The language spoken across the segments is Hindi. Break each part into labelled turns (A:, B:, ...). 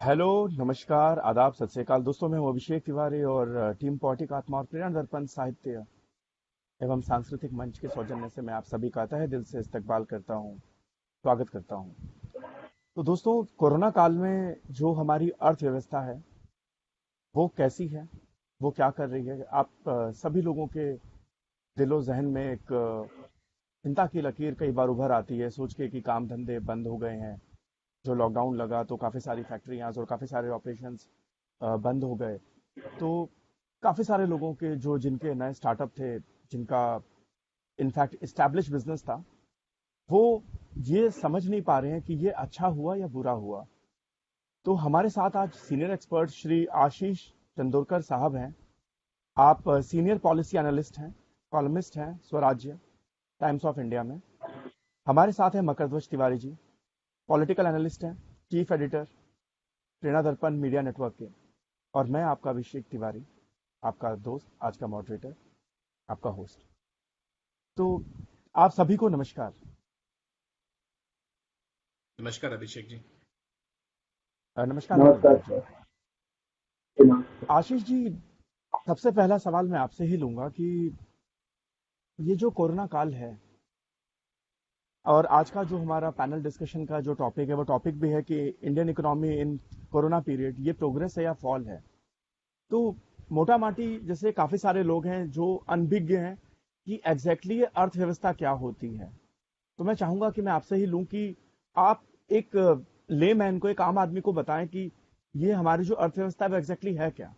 A: हेलो, नमस्कार, आदाब, सत श्री अकाल दोस्तों। मैं हूं अभिषेक तिवारी और टीम पॉटिक आत्मा और प्रेरणा दर्पण साहित्य एवं सांस्कृतिक मंच के सौजन्य से मैं आप सभी का तहे दिल से इस्तकबाल करता हूं, स्वागत करता हूं। तो दोस्तों, कोरोना काल में जो हमारी अर्थव्यवस्था है वो कैसी है, वो क्या कर रही है, आप सभी लोगों के दिलो जहन में एक चिंता की लकीर कई बार उभर आती है, सोच के कि काम धंधे बंद हो गए हैं। जो लॉकडाउन लगा तो काफ़ी सारी फैक्ट्रियाँ और काफ़ी सारे ऑपरेशंस बंद हो गए। तो काफ़ी सारे लोगों के जो जिनके नए स्टार्टअप थे, जिनका इनफैक्ट इस्टेब्लिश बिजनेस था, वो ये समझ नहीं पा रहे हैं कि ये अच्छा हुआ या बुरा हुआ। तो हमारे साथ आज सीनियर एक्सपर्ट श्री आशीष चंदोरकर साहब हैं। आप सीनियर पॉलिसी एनालिस्ट हैं, कॉलमिस्ट हैं स्वराज्य टाइम्स ऑफ इंडिया में। हमारे साथ हैं मकरध्वज तिवारी जी, पॉलिटिकल एनालिस्ट हैं, चीफ एडिटर प्रेरणा दर्पण मीडिया नेटवर्क के। और मैं आपका अभिषेक तिवारी, आपका दोस्त, आज का मॉडरेटर, आपका होस्ट। तो आप सभी को नमस्कार।
B: नमस्कार अभिषेक जी।
A: नमस्कार
C: नमस्कार
A: मकरध्वज जी।
C: सर। जी, नमस्कार।
A: आशीष जी, सबसे पहला सवाल मैं आपसे ही लूंगा कि ये जो कोरोना काल है और आज का जो हमारा पैनल डिस्कशन का जो टॉपिक है, वो टॉपिक भी है कि Indian economy in corona period, ये प्रोग्रेस है या फॉल है। तो मोटा माटी जैसे काफी सारे लोग हैं जो अनभिज्ञ हैं कि एग्जैक्टली ये अर्थव्यवस्था क्या होती है। तो मैं चाहूंगा कि मैं आपसे ही लूं कि आप एक लेमैन को, एक आम आदमी को बताएं कि ये हमारी जो अर्थव्यवस्था है वो एग्जैक्टली है क्या।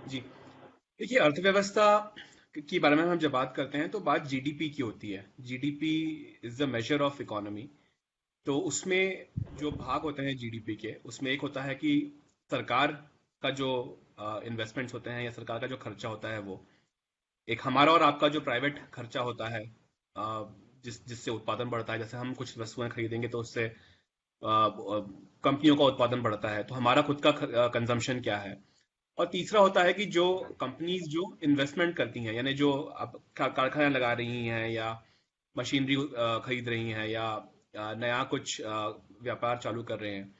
B: जी, देखिए अर्थव्यवस्था के बारे में हम जब बात करते हैं तो बात जीडीपी की होती है। GDP is the measure of economy. तो उसमें जो भाग होते हैं जीडीपी के, उसमें एक होता है कि सरकार का जो इन्वेस्टमेंट्स होते हैं या सरकार का जो खर्चा होता है वो एक, हमारा और आपका जो प्राइवेट खर्चा होता है, जिससे उत्पादन बढ़ता है। जैसे हम कुछ वस्तुएं खरीदेंगे तो उससे कंपनियों का उत्पादन बढ़ता है, तो हमारा खुद का कंजम्पशन क्या है। और तीसरा होता है कि जो कंपनीज जो इन्वेस्टमेंट करती हैं, यानी जो अब कारखाना लगा रही हैं या मशीनरी खरीद रही हैं या नया कुछ व्यापार चालू कर रहे हैं,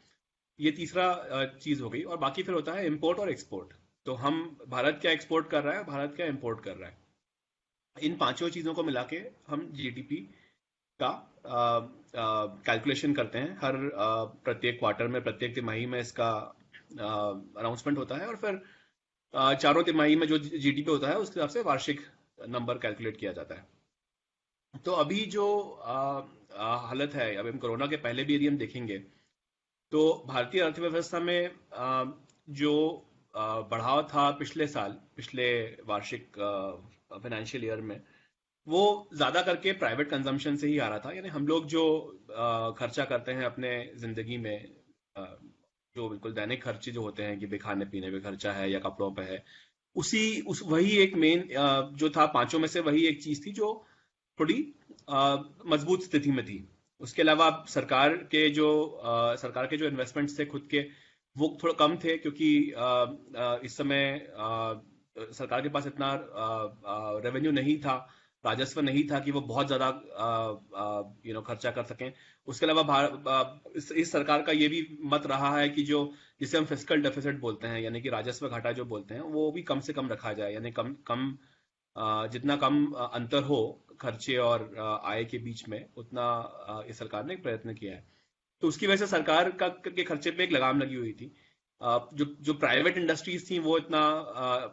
B: ये तीसरा चीज हो गई। और बाकी फिर होता है इंपोर्ट और एक्सपोर्ट। तो हम, भारत क्या एक्सपोर्ट कर रहा है, भारत क्या इंपोर्ट कर रहा है, इन पांचों चीजों को मिला के हम जीडीपी का कैलकुलेशन करते हैं। हर प्रत्येक क्वार्टर में, प्रत्येक तिमाही में इसका अनाउंसमेंट होता है। और फिर चारों तिमाही में जो जीडीपी होता है उसके हिसाब से वार्षिक नंबर कैलकुलेट किया जाता है। तो अभी जो हालत है, अभी हम कोरोना के पहले भी यदि हम देखेंगे तो भारतीय अर्थव्यवस्था में जो बढ़ाव था पिछले साल, पिछले वार्षिक फाइनेंशियल ईयर में, वो ज्यादा करके प्राइवेट कंजम्पशन से ही आ रहा था। यानी हम लोग जो खर्चा करते हैं अपने जिंदगी में, अ, जो बिल्कुल दैनिक खर्चे जो होते हैं कि भाई खाने पीने पे खर्चा है या कपड़ों पे है, उसी उस वही एक मेन जो था, पांचों में से वही एक चीज थी जो थोड़ी मजबूत स्थिति में थी। उसके अलावा अब सरकार के जो इन्वेस्टमेंट्स थे खुद के, वो थोड़ा कम थे, क्योंकि इस समय सरकार के पास इतना रेवेन्यू नहीं था, राजस्व नहीं था कि वो बहुत ज्यादा खर्चा कर सकें। उसके अलावा इस सरकार का ये भी मत रहा है कि जो जिसे हम फिस्कल डेफिसिट बोलते हैं, यानी कि राजस्व घाटा जो बोलते हैं, वो भी कम से कम रखा जाए। यानी कम कम जितना कम अंतर हो खर्चे और आय के बीच में, उतना इस सरकार ने एक प्रयत्न किया है। तो उसकी वजह से सरकार के खर्चे पे एक लगाम लगी हुई थी। जो जो प्राइवेट इंडस्ट्रीज थी वो इतना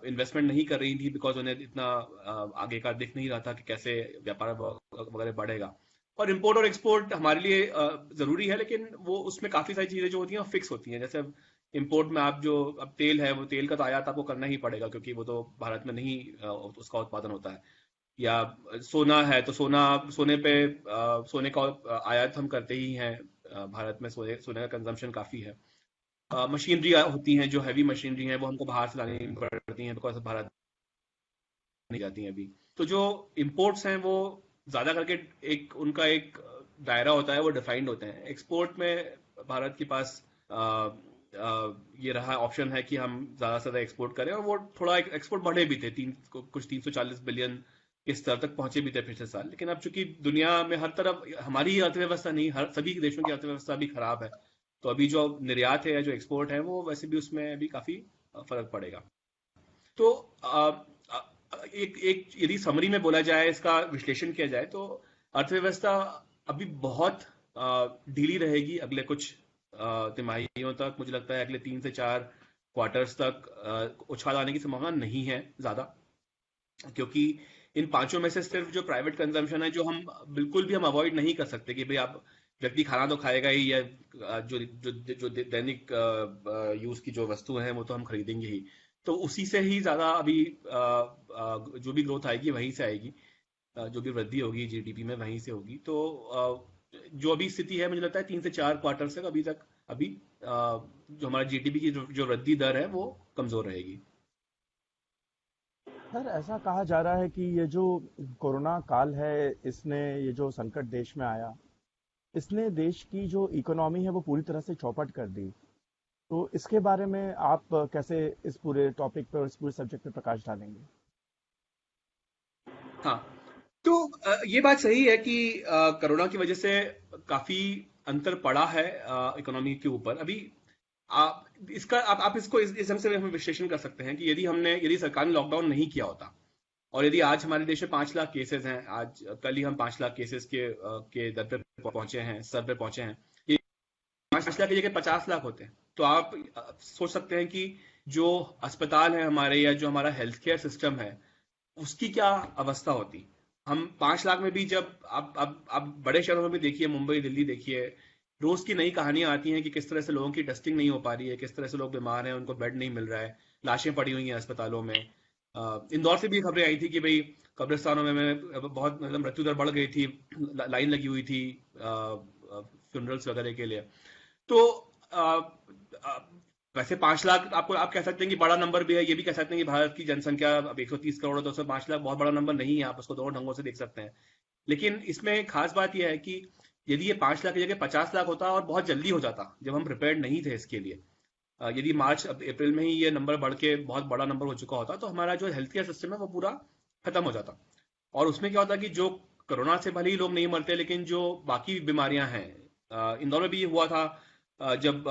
B: इन्वेस्टमेंट नहीं कर रही थी, बिकॉज उन्हें इतना आगे का दिख नहीं रहा था कि कैसे व्यापार वगैरह बढ़ेगा। और इम्पोर्ट और एक्सपोर्ट हमारे लिए जरूरी है, लेकिन वो उसमें काफी सारी चीजें जो होती हैं वो फिक्स होती हैं। जैसे इम्पोर्ट में आप जो, अब तेल है, वो तेल का तो आयात आपको करना ही पड़ेगा, क्योंकि वो तो भारत में नहीं उसका उत्पादन होता है। या सोना है तो सोने पे सोने का आयात हम करते ही हैं। भारत में सोने सोने का कंजम्पशन काफी है। मशीनरी होती हैं, जो हैवी मशीनरी हैं, वो हमको बाहर से लानी पड़ती हैं, बिकॉज भारत नहीं जाती हैं अभी। तो जो इम्पोर्ट्स हैं वो ज्यादा करके एक उनका एक दायरा होता है, वो डिफाइंड होते हैं। एक्सपोर्ट में भारत के पास ये रहा ऑप्शन है कि हम ज्यादा से ज्यादा एक्सपोर्ट करें, और वो थोड़ा एक्सपोर्ट बढ़े भी थे, कुछ 340 बिलियन के स्तर तक पहुंचे भी थे पिछले साल। लेकिन अब चूंकि दुनिया में हर तरफ, हमारी ही अर्थव्यवस्था नहीं, हर सभी देशों की अर्थव्यवस्था भी खराब है, तो अभी जो निर्यात है या जो एक्सपोर्ट है वो वैसे भी उसमें अभी काफी फर्क पड़ेगा। तो एक एक यदि समरी में बोला जाए, इसका विश्लेषण किया जाए, तो अर्थव्यवस्था अभी बहुत ढीली रहेगी अगले कुछ तिमाहियों तक। मुझे लगता है अगले 3 से 4 क्वार्टर्स तक उछाल आने की संभावना नहीं है ज्यादा, क्योंकि इन पांचों में से सिर्फ जो प्राइवेट कंजम्पशन है, जो हम बिल्कुल भी हम अवॉइड नहीं कर सकते कि भाई आप व्यक्ति खाना तो खाएगा ही, या जो जो जो दैनिक यूज की जो वस्तु हैं वो तो हम खरीदेंगे ही। तो उसी से ही ज्यादा अभी जो भी ग्रोथ आएगी वहीं से आएगी, जो भी वृद्धि होगी जीडीपी में वहीं से होगी। तो जो अभी स्थिति है, मुझे लगता है 3 से 4 क्वार्टर तक अभी जो हमारा जीडीपी की जो वृद्धि दर है वो कमजोर रहेगी।
A: सर, ऐसा कहा जा रहा है कि ये जो कोरोना काल है, इसने, ये जो संकट देश में आया, इसने देश की जो इकोनॉमी है वो पूरी तरह से चौपट कर दी। तो इसके बारे में आप कैसे इस पूरे टॉपिक पे और इस पूरे सब्जेक्ट पे प्रकाश डालेंगे?
B: हाँ, तो ये बात सही है कि कोरोना की वजह से काफी अंतर पड़ा है इकोनॉमी के ऊपर। अभी आप इसका आप इसको इस ढंग से हम विश्लेषण कर सकते हैं कि यदि सरकार ने लॉकडाउन नहीं किया होता, और यदि आज हमारे देश में 5 लाख केसेस हैं, आज कल ही हम 5 लाख केसेस के दर पे पहुंचे हैं, स्तर पे पहुंचे हैं, ये 5 लाख की जगह 50 लाख होते हैं, तो आप सोच सकते हैं कि जो अस्पताल है हमारे, या जो हमारा हेल्थ केयर सिस्टम है, उसकी क्या अवस्था होती। हम 5 लाख में भी, जब आप बड़े शहरों में भी देखिए, मुंबई दिल्ली देखिए, रोज की नई कहानियां आती हैं कि किस तरह से लोगों की टेस्टिंग नहीं हो पा रही है, किस तरह से लोग बीमार हैं, उनको बेड नहीं मिल रहा है, लाशें पड़ी हुई हैं अस्पतालों में। इंदौर से भी खबरें आई थी कि भाई कब्रिस्तानों में बहुत मतलब मृत्यु दर बढ़ गई थी, लाइन लगी हुई थी फ्यूनरल्स वगैरह के लिए। तो आ, आ, वैसे 5 लाख आपको आप कह सकते हैं कि बड़ा नंबर भी है, ये भी कह सकते हैं कि भारत की जनसंख्या अब 130 करोड़ है, तो उसमें 5 लाख बहुत बड़ा नंबर नहीं है, आप उसको दोनों ढंगों से देख सकते हैं। लेकिन इसमें खास बात यह है कि यदि ये 5 लाख की जगह 50 लाख होता और बहुत जल्दी हो जाता, जब हम प्रिपेयर्ड नहीं थे इसके लिए, यदि मार्च अप्रैल में ही ये नंबर बढ़ के बहुत बड़ा नंबर हो चुका होता, तो हमारा जो हेल्थ केयर सिस्टम है वो पूरा खत्म हो जाता। और उसमें क्या होता कि जो कोरोना से भले ही लोग नहीं मरते, लेकिन जो बाकी बीमारियां हैं, इंदौर में भी ये हुआ था, जब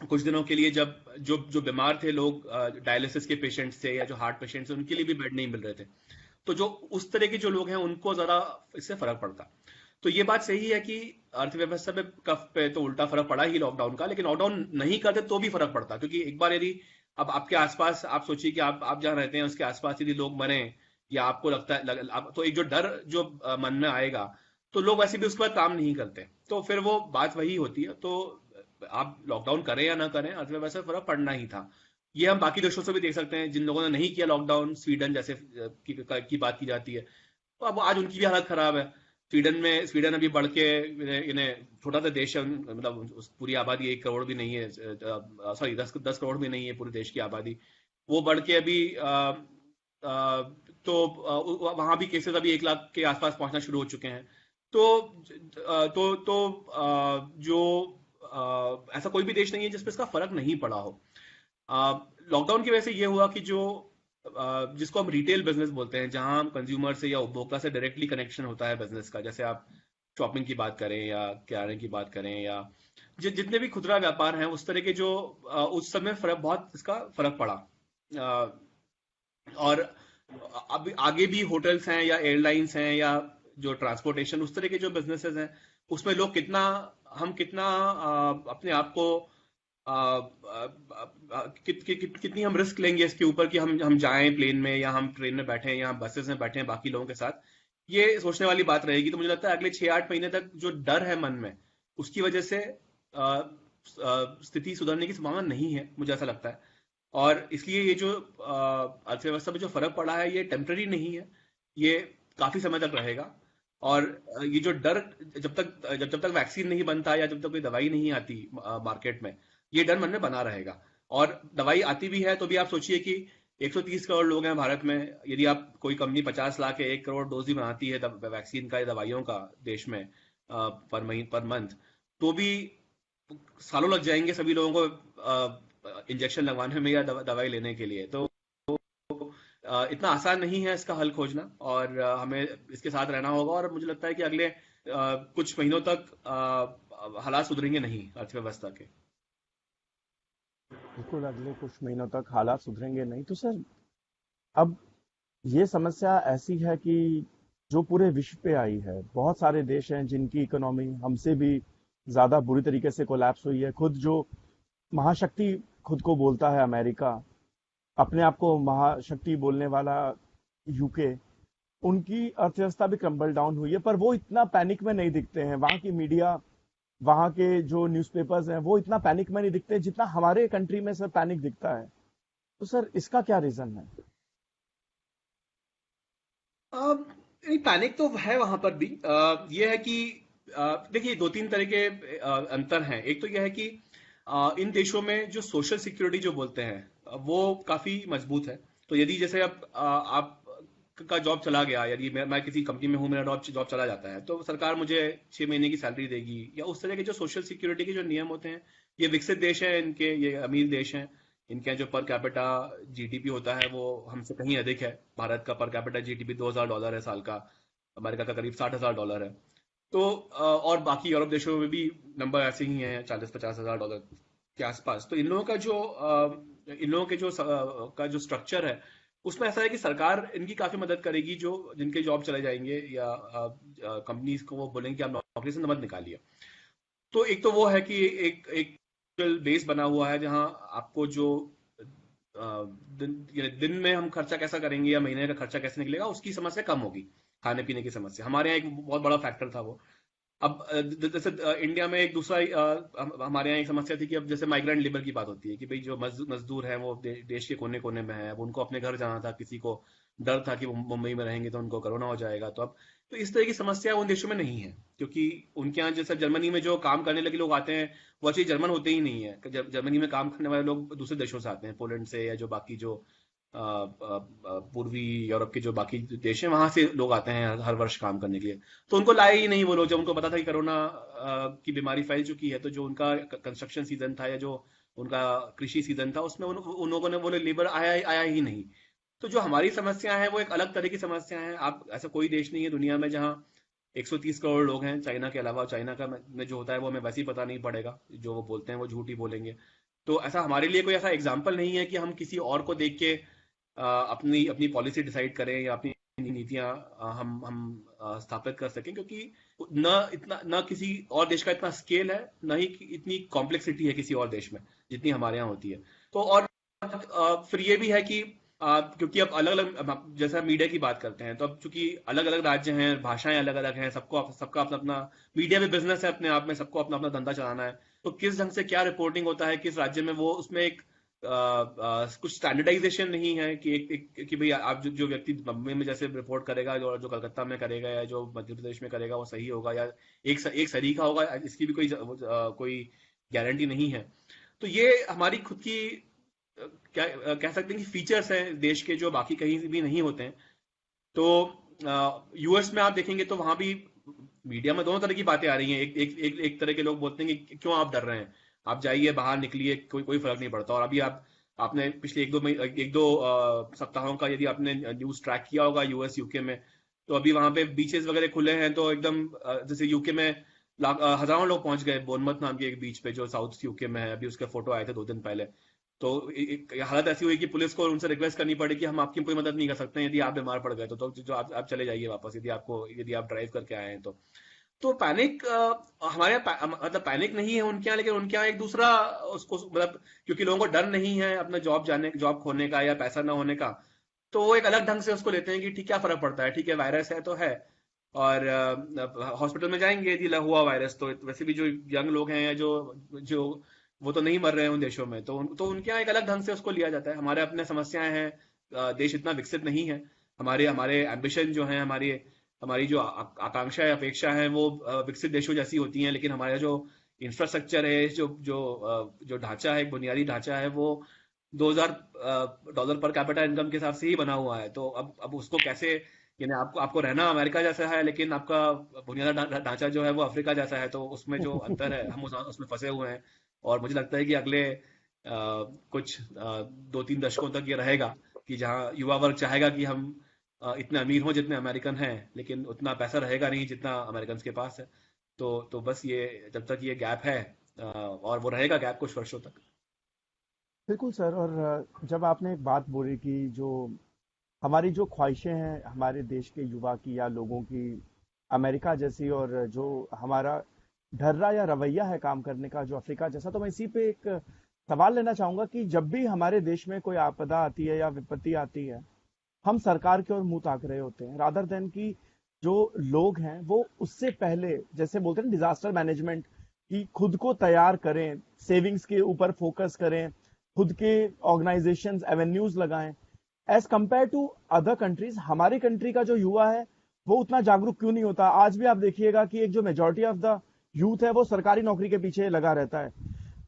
B: कुछ दिनों के लिए जब जो जो बीमार थे लोग, डायलिसिस के पेशेंट्स थे या जो हार्ट पेशेंट्स थे, उनके लिए भी बेड नहीं मिल रहे थे। तो जो उस तरह के जो लोग हैं उनको ज्यादा इससे फर्क पड़ता। तो ये बात सही है कि अर्थव्यवस्था पे कफ पे तो उल्टा फर्क पड़ा ही लॉकडाउन का, लेकिन लॉकडाउन नहीं करते तो भी फर्क पड़ता, क्योंकि एक बार यदि अब आपके आसपास, आप सोचिए कि आप जहाँ रहते हैं उसके आसपास यदि लोग मरे, या आपको लगता है तो एक जो डर जो मन में आएगा, तो लोग वैसे भी उसके बाद काम नहीं करते, तो फिर वो बात वही होती है। तो आप लॉकडाउन करें या ना करें, अर्थव्यवस्था पर फर्क पड़ना ही था। ये हम बाकी देशों से भी देख सकते हैं, जिन लोगों ने नहीं किया लॉकडाउन, स्वीडन जैसे की बात की जाती है, तो अब आज उनकी भी हालत खराब है। स्वीडन अभी बढ़ के, इन्हें छोटा सा देश है, मतलब पूरी आबादी 1 करोड़ भी नहीं है, सॉरी 10 करोड़ भी नहीं है पूरे देश की आबादी। वो बढ़ के अभी तो वहां भी केसेस अभी 1 लाख के आसपास पहुंचना शुरू हो चुके हैं। तो जो ऐसा कोई भी देश नहीं है जिसपे इसका फर्क नहीं पड़ा हो। लॉकडाउन की वजह से ये हुआ कि जो जिसको हम रिटेल बिजनेस बोलते हैं, जहां हम कंज्यूमर से या उपभोक्ता से डायरेक्टली कनेक्शन होता है बिजनेस का, जैसे आप शॉपिंग की बात करें या किराने की बात करें, या जितने भी खुदरा व्यापार हैं, उस तरह के जो उस समय बहुत इसका फर्क पड़ा। और अब आगे भी होटल्स हैं या एयरलाइंस हैं या जो ट्रांसपोर्टेशन, उस तरह के जो बिजनेसेस हैं, उसमें लोग कितना अपने आप को कितनी हम रिस्क लेंगे इसके ऊपर कि हम जाएं प्लेन में, या हम ट्रेन में बैठे, या हम बसेस में बैठे बाकी लोगों के साथ, ये सोचने वाली बात रहेगी। तो मुझे लगता है अगले 6-8 महीने तक जो डर है मन में, उसकी वजह से स्थिति सुधरने की संभावना नहीं है, मुझे ऐसा लगता है। और इसलिए ये जो अर्थव्यवस्था में जो फर्क पड़ा है, ये टेम्पररी नहीं है, ये काफी समय तक रहेगा। और ये जो डर, जब तक वैक्सीन नहीं बनता या जब तक कोई दवाई नहीं आती मार्केट में, ये डर मन में बना रहेगा। और दवाई आती भी है तो भी आप सोचिए कि 130 करोड़ लोग हैं भारत में, यदि आप कोई कंपनी 50 लाख या 1 करोड़ डोज भी बनाती है वैक्सीन का या दवाइयों का देश में पर मंथ, तो भी सालों लग जाएंगे सभी लोगों को इंजेक्शन लगवाने में या दवाई लेने के लिए। तो इतना आसान नहीं है इसका हल खोजना, और हमें इसके साथ रहना होगा। और मुझे लगता है कि अगले कुछ महीनों तक हालात सुधरेंगे नहीं अर्थव्यवस्था के।
A: बिल्कुल, अगले कुछ महीनों तक हालात सुधरेंगे नहीं तो सर, अब ये समस्या ऐसी है कि जो पूरे विश्व पे आई है, बहुत सारे देश हैं जिनकी इकोनॉमी हमसे भी ज्यादा बुरी तरीके से कोलैप्स हुई है। खुद जो महाशक्ति खुद को बोलता है अमेरिका, अपने आप को महाशक्ति बोलने वाला यूके, उनकी अर्थव्यवस्था भी क्रम्बल डाउन हुई है, पर वो इतना पैनिक में नहीं दिखते हैं। वहां की मीडिया, वहां के जो न्यूज़पेपर्स हैं, वो इतना पैनिक में नहीं दिखते जितना हमारे कंट्री में सर पैनिक दिखता है। तो सर इसका क्या रीजन है?
B: पैनिक तो है वहां पर भी। ये है कि देखिए, दो तीन तरह के अंतर हैं। एक तो यह है कि इन देशों में जो सोशल सिक्योरिटी जो बोलते हैं वो काफी मजबूत है। तो यदि जैसे अब आप का जॉब चला गया, यदि मैं किसी कंपनी में हूँ, मेरा जॉब चला जाता है, तो सरकार मुझे 6 महीने की सैलरी देगी, या उस तरह के जो सोशल सिक्योरिटी के जो नियम होते हैं। ये विकसित देश है, इनके ये अमीर देश हैं, इनके जो पर कैपिटा जीडीपी होता है वो हमसे कहीं अधिक है। भारत का पर कैपिटा जीडीपी $2000 है साल का, अमेरिका का करीब $60,000 है। तो और बाकी यूरोप देशों में भी नंबर ऐसे ही हैं, 40-50 हज़ार डॉलर के आसपास। तो इन लोगों का जो इन लोगों के जो का जो स्ट्रक्चर है, उसमें ऐसा है कि सरकार इनकी काफी मदद करेगी, जो जिनके जॉब चले जाएंगे, या कंपनीज को वो बोलेंगे कि आप नौकरी से मत निकालिए। तो एक तो वो है कि एक एक बेस बना हुआ है जहां आपको जो दिन में हम खर्चा कैसा करेंगे या महीने का खर्चा कैसे निकलेगा, उसकी समस्या कम होगी। खाने पीने की समस्या हमारे यहाँ एक बहुत बड़ा फैक्टर था वो। अब जैसे इंडिया में एक दूसरा हमारे यहाँ एक समस्या थी कि अब जैसे माइग्रेंट लेबर की बात होती है कि भाई जो मजदूर हैं वो देश के कोने कोने में है, अब उनको अपने घर जाना था, किसी को डर था कि वो मुंबई में रहेंगे तो उनको कोरोना हो जाएगा। तो अब तो इस तरह की समस्या उन देशों में नहीं है, क्योंकि उनके यहाँ जैसे जर्मनी में जो काम करने लगे लोग आते हैं, वो अच्छी जर्मन होते ही नहीं है। जर्मनी में काम करने वाले लोग दूसरे देशों से आते हैं, पोलैंड से, या जो बाकी जो पूर्वी यूरोप के जो बाकी देश हैं, वहां से लोग आते हैं हर वर्ष काम करने के लिए। तो उनको लाए ही नहीं वो लोग। जब उनको पता था कि कोरोना की बीमारी फैल चुकी है, तो जो उनका कंस्ट्रक्शन सीजन था या जो उनका कृषि सीजन था, उसमें उन लोगों ने वो लेबर आया ही नहीं। तो जो हमारी समस्या है वो एक अलग तरह की समस्या है। आप ऐसा कोई देश नहीं है दुनिया में जहां 130 करोड़ लोग हैं, चाइना के अलावा। चाइना का में जो होता है वो हमें वैसे ही पता नहीं पड़ेगा, जो वो बोलते हैं वो झूठ ही बोलेंगे। तो ऐसा हमारे लिए कोई ऐसा एग्जाम्पल नहीं है कि हम किसी और को देख के अपनी अपनी पॉलिसी डिसाइड करें या अपनी नीतियां हम स्थापित कर सकें, क्योंकि न किसी और देश का इतना स्केल है, न ही इतनी कॉम्प्लेक्सिटी है किसी और देश में जितनी हमारे यहाँ होती है। तो और फिर ये भी है कि क्योंकि अब अलग अलग, जैसे मीडिया की बात करते हैं, तो अब चूंकि अलग अलग राज्य हैं, भाषाएं अलग अलग हैं, सबका अपना अपना मीडिया भी बिजनेस है अपने आप में, सबको अपना अपना धंधा चलाना है। तो किस ढंग से क्या रिपोर्टिंग होता है किस राज्य में, वो उसमें एक कुछ स्टैंडर्डाइजेशन नहीं है कि कि भाई आप जो व्यक्ति बम्बई में जैसे रिपोर्ट करेगा, जो कलकत्ता में करेगा या जो मध्य प्रदेश में करेगा, वो सही होगा या एक सरीका होगा, इसकी भी कोई गारंटी नहीं है। तो ये हमारी खुद की क्या कह सकते हैं कि फीचर्स हैं देश के, जो बाकी कहीं भी नहीं होते हैं। तो यूएस में आप देखेंगे तो वहां भी मीडिया में दोनों तरह की बातें आ रही हैं। एक तरह के लोग बोलते हैं कि क्यों आप डर रहे हैं, आप जाइए बाहर निकलिए, कोई फर्क नहीं पड़ता। और अभी आपने पिछले एक दो सप्ताहों का यदि आपने न्यूज ट्रैक किया होगा यूएस यूके में, तो अभी वहां पे बीचेस वगैरह खुले हैं, तो एकदम जैसे यूके में हजारों लोग पहुंच गए बोनमथ नाम के एक बीच पे जो साउथ यूके में है। अभी उसके फोटो आए थे 2 दिन पहले। तो हालत ऐसी हुई कि पुलिस को उनसे रिक्वेस्ट करनी पड़ी कि हम आपकी कोई मदद नहीं कर सकते, यदि आप बीमार पड़ गए तो जो आप चले जाइए वापस, यदि आप ड्राइव करके आए हैं तो पैनिक हमारे यहाँ मतलब पैनिक नहीं है उनके यहाँ, लेकिन उनके यहाँ एक दूसरा उसको मतलब, क्योंकि लोगों को डर नहीं है अपना जॉब खोने का या पैसा ना होने का, तो वो एक अलग ढंग से उसको लेते हैं कि ठीक, क्या फर्क पड़ता है, ठीक है वायरस है तो है, और हॉस्पिटल में जाएंगे यदि हुआ वायरस। तो वैसे भी जो यंग लोग हैं या जो जो वो तो नहीं मर रहे हैं उन देशों में, तो उनके यहाँ एक अलग ढंग से उसको लिया जाता है। हमारे अपने समस्याएं हैं, देश इतना विकसित नहीं है, हमारे हमारे एम्बिशन जो है, हमारी जो आकांक्षा है, अपेक्षा है, वो विकसित देशों जैसी होती हैं, लेकिन हमारा जो इंफ्रास्ट्रक्चर है, जो ढांचा है, बुनियादी ढांचा है, वो $2000 पर कैपिटा इनकम के हिसाब से ही बना हुआ है। तो अब उसको कैसे, यानी आपको रहना अमेरिका जैसा है, लेकिन आपका बुनियादी ढांचा जो है वो अफ्रीका जैसा है। तो उसमें जो अंतर है, हम उसमें फंसे हुए हैं। और मुझे लगता है कि अगले कुछ 2-3 दशकों तक ये रहेगा कि जहाँ युवा वर्ग चाहेगा कि हम इतने अमीर हों जितने अमेरिकन हैं, लेकिन उतना पैसा रहेगा नहीं जितना अमेरिकन के पास है। तो बस ये जब तक ये गैप है और वो रहेगा गैप कुछ वर्षों तक।
A: बिल्कुल सर। और जब आपने एक बात बोली कि जो हमारी जो ख्वाहिशें हैं हमारे देश के युवा की या लोगों की अमेरिका जैसी, और जो हमारा ढर्रा या रवैया है काम करने का जो अफ्रीका जैसा, तो मैं इसी पे एक सवाल लेना चाहूंगा कि जब भी हमारे देश में कोई आपदा आती है या विपत्ति आती है, हम सरकार की ओर मुंह ताक रहे होते हैं, रादर देन कि जो लोग हैं वो उससे पहले, जैसे बोलते हैं डिजास्टर मैनेजमेंट, कि खुद को तैयार करें, सेविंग्स के ऊपर फोकस करें, खुद के ऑर्गेनाइजेशंस एवेन्यूज लगाएं। As compare to other countries, हमारी कंट्री का जो युवा है वो उतना जागरूक क्यों नहीं होता? आज भी आप देखिएगा कि एक जो मेजोरिटी ऑफ द यूथ है वो सरकारी नौकरी के पीछे लगा रहता है।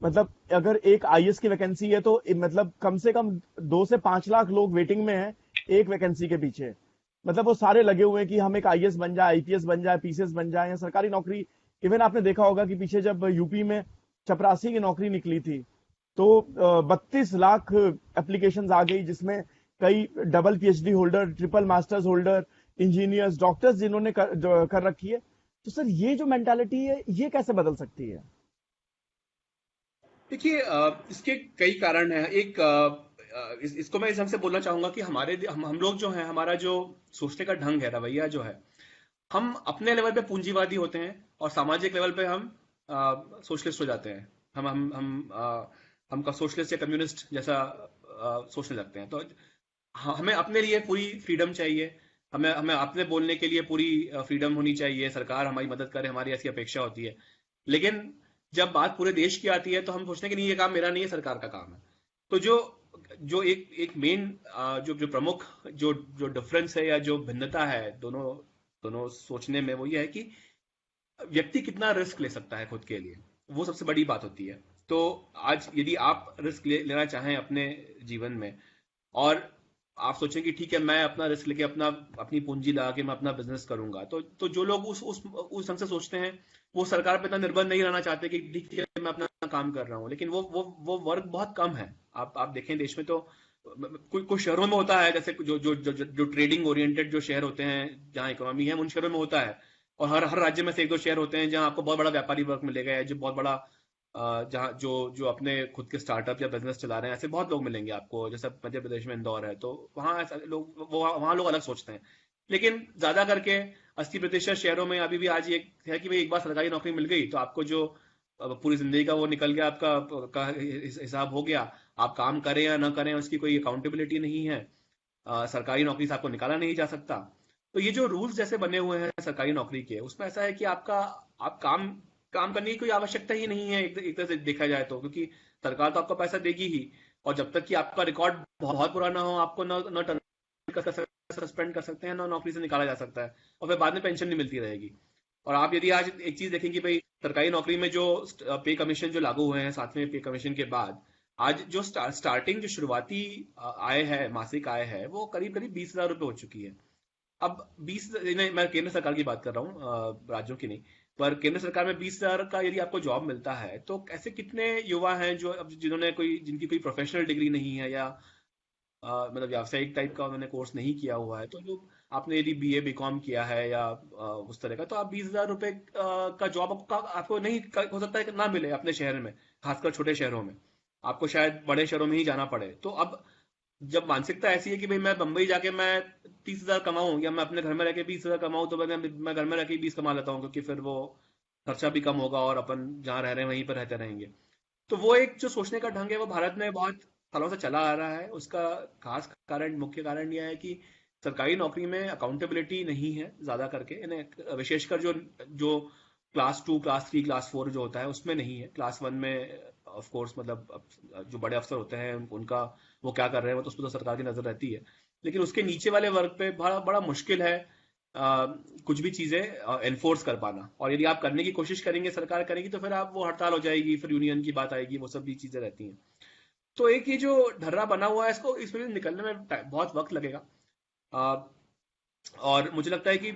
A: मतलब अगर एक आईएएस की वैकेंसी है तो मतलब कम से कम 2 से 5 लाख लोग वेटिंग में हैं एक वैकेंसी के पीछे। मतलब वो सारे लगे हुए हैं कि हम एक आईएएस बन जाए, आईपीएस बन जाए, पीसीएस बन जाए, या सरकारी नौकरी। इवन आपने देखा होगा कि पीछे जब यूपी में चपरासी की नौकरी निकली थी तो 32 लाख एप्लीकेशंस आ गई, जिसमें कई double PhD holder, triple masters holder, engineers, doctors जिन्होंने कर रखी है। तो सर ये जो मेंटालिटी है ये कैसे बदल सकती है?
B: देखिए इसके कई कारण हैं। एक इसको मैं इस ढंग से बोलना चाहूंगा कि हम लोग जो हैं, हमारा जो सोचने का ढंग है, रवैया जो है, हम अपने लेवल पे पूंजीवादी होते हैं और सामाजिक लेवल पे हम सोशलिस्ट हो जाते हैं। हम सोशलिस्ट या कम्युनिस्ट जैसा सोचने लगते हैं। तो हमें अपने लिए पूरी फ्रीडम चाहिए, हमें हमें अपने बोलने के लिए पूरी फ्रीडम होनी चाहिए, सरकार हमारी मदद करे, हमारी ऐसी अपेक्षा होती है। लेकिन जब बात पूरे देश की आती है तो हम सोचते हैं कि नहीं, ये काम मेरा नहीं है, सरकार का काम है। तो जो जो एक एक मेन जो जो प्रमुख जो जो डिफरेंस है या जो भिन्नता है दोनों दोनों सोचने में, वो ये है कि व्यक्ति कितना रिस्क ले सकता है खुद के लिए, वो सबसे बड़ी बात होती है। तो आज यदि आप रिस्क लेना चाहें अपने जीवन में, और आप सोचें कि ठीक है मैं अपना रिस्क लेके अपनी पूंजी लगा के मैं अपना बिजनेस करूंगा, तो जो लोग उस ढंग से सोचते हैं, वो सरकार पे इतना निर्भर नहीं रहना चाहते कि ठीक है मैं अपना काम कर रहा हूँ। लेकिन वो वर्ग बहुत कम है। आप देखें देश में तो कुछ शहरों में होता है, जैसे जो ट्रेडिंग ओरिएंटेड जो शहर होते हैं जहाँ इकोनॉमी है, उन शहरों में होता है। और हर राज्य में से एक दो शहर होते हैं जहाँ आपको बहुत बड़ा व्यापारी वर्ग मिलेगा, या जो बहुत बड़ा जहाँ जो जो अपने खुद के स्टार्टअप या बिजनेस चला रहे हैं, ऐसे बहुत लोग मिलेंगे आपको। जैसे मध्य प्रदेश में इंदौर है, तो वहाँ ऐसा लोग वहाँ लोग अलग सोचते हैं। लेकिन ज्यादा करके 80% शहरों में अभी भी आज ये है कि भाई एक बार सरकारी नौकरी मिल गई तो आपको जो पूरी जिंदगी का वो निकल गया, आपका हिसाब हो गया। आप काम करें या ना करें उसकी कोई अकाउंटेबिलिटी नहीं है। सरकारी नौकरी से आपको निकाला नहीं जा सकता। तो ये जो रूल्स जैसे बने हुए हैं सरकारी नौकरी के, उसमें ऐसा है कि आप काम काम करने की कोई आवश्यकता ही नहीं है एक तरह से देखा जाए तो, क्योंकि सरकार तो आपको पैसा देगी ही। और जब तक कि आपका रिकॉर्ड बहुत पुराना हो, आपको न टर्मिनेट कर सकते, सस्पेंड कर सकते हैं, ना नौकरी से निकाला जा सकता है, और फिर बाद में पेंशन नहीं मिलती रहेगी। और आप यदि आज एक चीज देखेंगे भाई, सरकारी नौकरी में जो पे कमीशन जो लागू हुए हैं 7वें पे कमीशन के बाद, आज जो स्टार्टिंग जो शुरुआती आय है, मासिक आय है, वो करीब करीब 20,000 रुपये हो चुकी है। अब 20, मैं केंद्र सरकार की बात कर रहा हूँ, राज्यों की नहीं। पर केंद्र सरकार में 20,000 का यदि आपको जॉब मिलता है, तो ऐसे कितने युवा हैं जो अब जिनकी कोई प्रोफेशनल डिग्री नहीं है, या मतलब व्यावसायिक टाइप का उन्होंने कोर्स नहीं किया हुआ है, तो जो आपने यदि बीए बीकॉम किया है या उस तरह का, तो आप 20,000 रुपये का जॉब आपको नहीं हो सकता है कि ना मिले अपने शहर में, खासकर छोटे शहरों में। आपको शायद बड़े शहरों में ही जाना पड़े। तो अब जब मानसिकता ऐसी है कि भाई मैं बंबई जाके मैं 30,000 कमाऊं, या मैं अपने घर में रह के 20,000 कमाऊं, तो मैं घर में रह के 20 कमा लेता हूँ, क्योंकि फिर वो खर्चा भी कम होगा और अपन जहाँ रह रहे हैं वहीं पर रहते रहेंगे। तो वो एक जो सोचने का ढंग है, वो भारत में बहुत सालों से चला आ रहा है। उसका खास कारण, मुख्य कारण यह है कि सरकारी नौकरी में अकाउंटेबिलिटी नहीं है ज्यादा करके, यानी विशेषकर जो जो क्लास 2 क्लास 3 क्लास 4 जो होता है उसमें नहीं है। क्लास 1 में ऑफ कोर्स मतलब जो बड़े अफसर होते हैं उनका वो क्या कर रहे हैं वो तो उस पर तो सरकार की नजर रहती है। लेकिन उसके नीचे वाले वर्ग पे बड़ा बड़ा मुश्किल है कुछ भी चीजें एनफोर्स कर पाना। और यदि आप करने की कोशिश करेंगे, सरकार करेगी, तो फिर आप वो हड़ताल हो जाएगी, फिर यूनियन की बात आएगी, वो सब भी चीजें रहती हैं। तो एक ये जो ढर्रा बना हुआ है, इसको इसमें निकलने में बहुत वक्त लगेगा। अ, और मुझे लगता है कि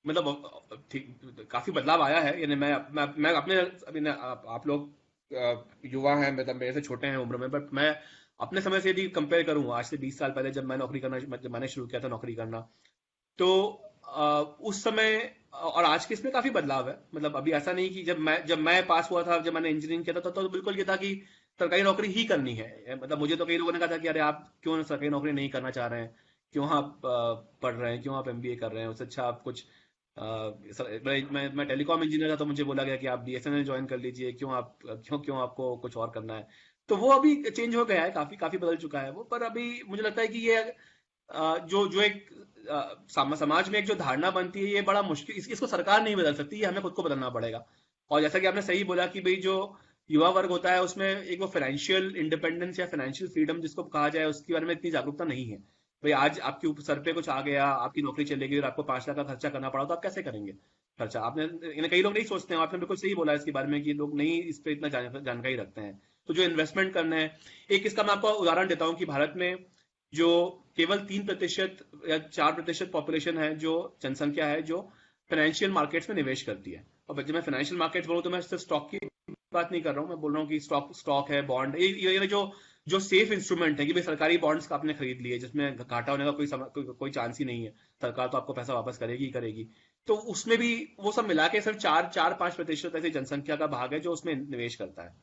B: मतलब काफी बदलाव आया है। यानी मैं अपने अभी आप लोग युवा हैं, मतलब मेरे से छोटे हैं उम्र में, बट मैं अपने समय से यदि कंपेयर करूं आज से 20 साल पहले, जब मैं नौकरी करना, जब मैंने शुरू किया था नौकरी करना, तो उस समय और आज के इसमें काफी बदलाव है। मतलब अभी ऐसा नहीं कि जब मैं पास हुआ था, जब मैंने इंजीनियरिंग किया था, तो बिल्कुल ये था कि सरकारी नौकरी ही करनी है। मतलब मुझे तो कई लोगों ने कहा था कि अरे आप क्यों सरकारी नौकरी नहीं करना चाह रहे हैं, क्यों आप पढ़ रहे हैं, क्यों आप एमबीए कर रहे हैं, उससे अच्छा आप कुछ मैं टेलीकॉम इंजीनियर था, तो मुझे बोला गया कि आप बीएसएनएल ज्वाइन कर लीजिए, क्यों आपको कुछ और करना है। तो वो अभी चेंज हो गया है, काफी काफी बदल चुका है वो। पर अभी मुझे लगता है कि ये जो जो एक समाज में एक जो धारणा बनती है, ये बड़ा मुश्किल, इसको सरकार नहीं बदल सकती, ये हमें खुद को बदलना पड़ेगा। और जैसा कि आपने सही बोला कि भाई जो युवा वर्ग होता है, उसमें एक वो फाइनेंशियल इंडिपेंडेंस या फाइनेंशियल फ्रीडम जिसको कहा जाए, उसके बारे में इतनी जागरूकता नहीं है। भाई आज आपके ऊपर सर पे कुछ आ गया, आपकी नौकरी चली गई और आपको 5 लाख का खर्चा करना पड़ा, तो आप कैसे करेंगे खर्चा? आपने यानी कई लोग नहीं सोचते हैं, आपने बिल्कुल सही बोला इसके बारे में कि लोग नहीं इस पे इतना जानकारी रखते हैं। तो जो इन्वेस्टमेंट करना है, एक इसका मैं आपको उदाहरण देता हूँ कि भारत में जो केवल 3% या 4% पॉपुलेशन है, जो जनसंख्या है, जो फाइनेंशियल मार्केट्स में निवेश करती है। और जब मैं फाइनेंशियल मार्केट्स बोलूँ तो मैं सिर्फ स्टॉक की बात नहीं कर रहा हूँ, मैं बोल रहा हूँ कि स्टॉक है, बॉन्ड, ये जो जो सेफ इंस्ट्रूमेंट है कि भाई सरकारी बॉन्ड्स का आपने खरीद लिए, जिसमें घाटा होने का कोई चांस ही नहीं है, सरकार तो आपको पैसा वापस करेगी ही करेगी। तो उसमें भी वो सब मिला के सिर्फ 4-5% ऐसी जनसंख्या का भाग है जो उसमें निवेश करता है।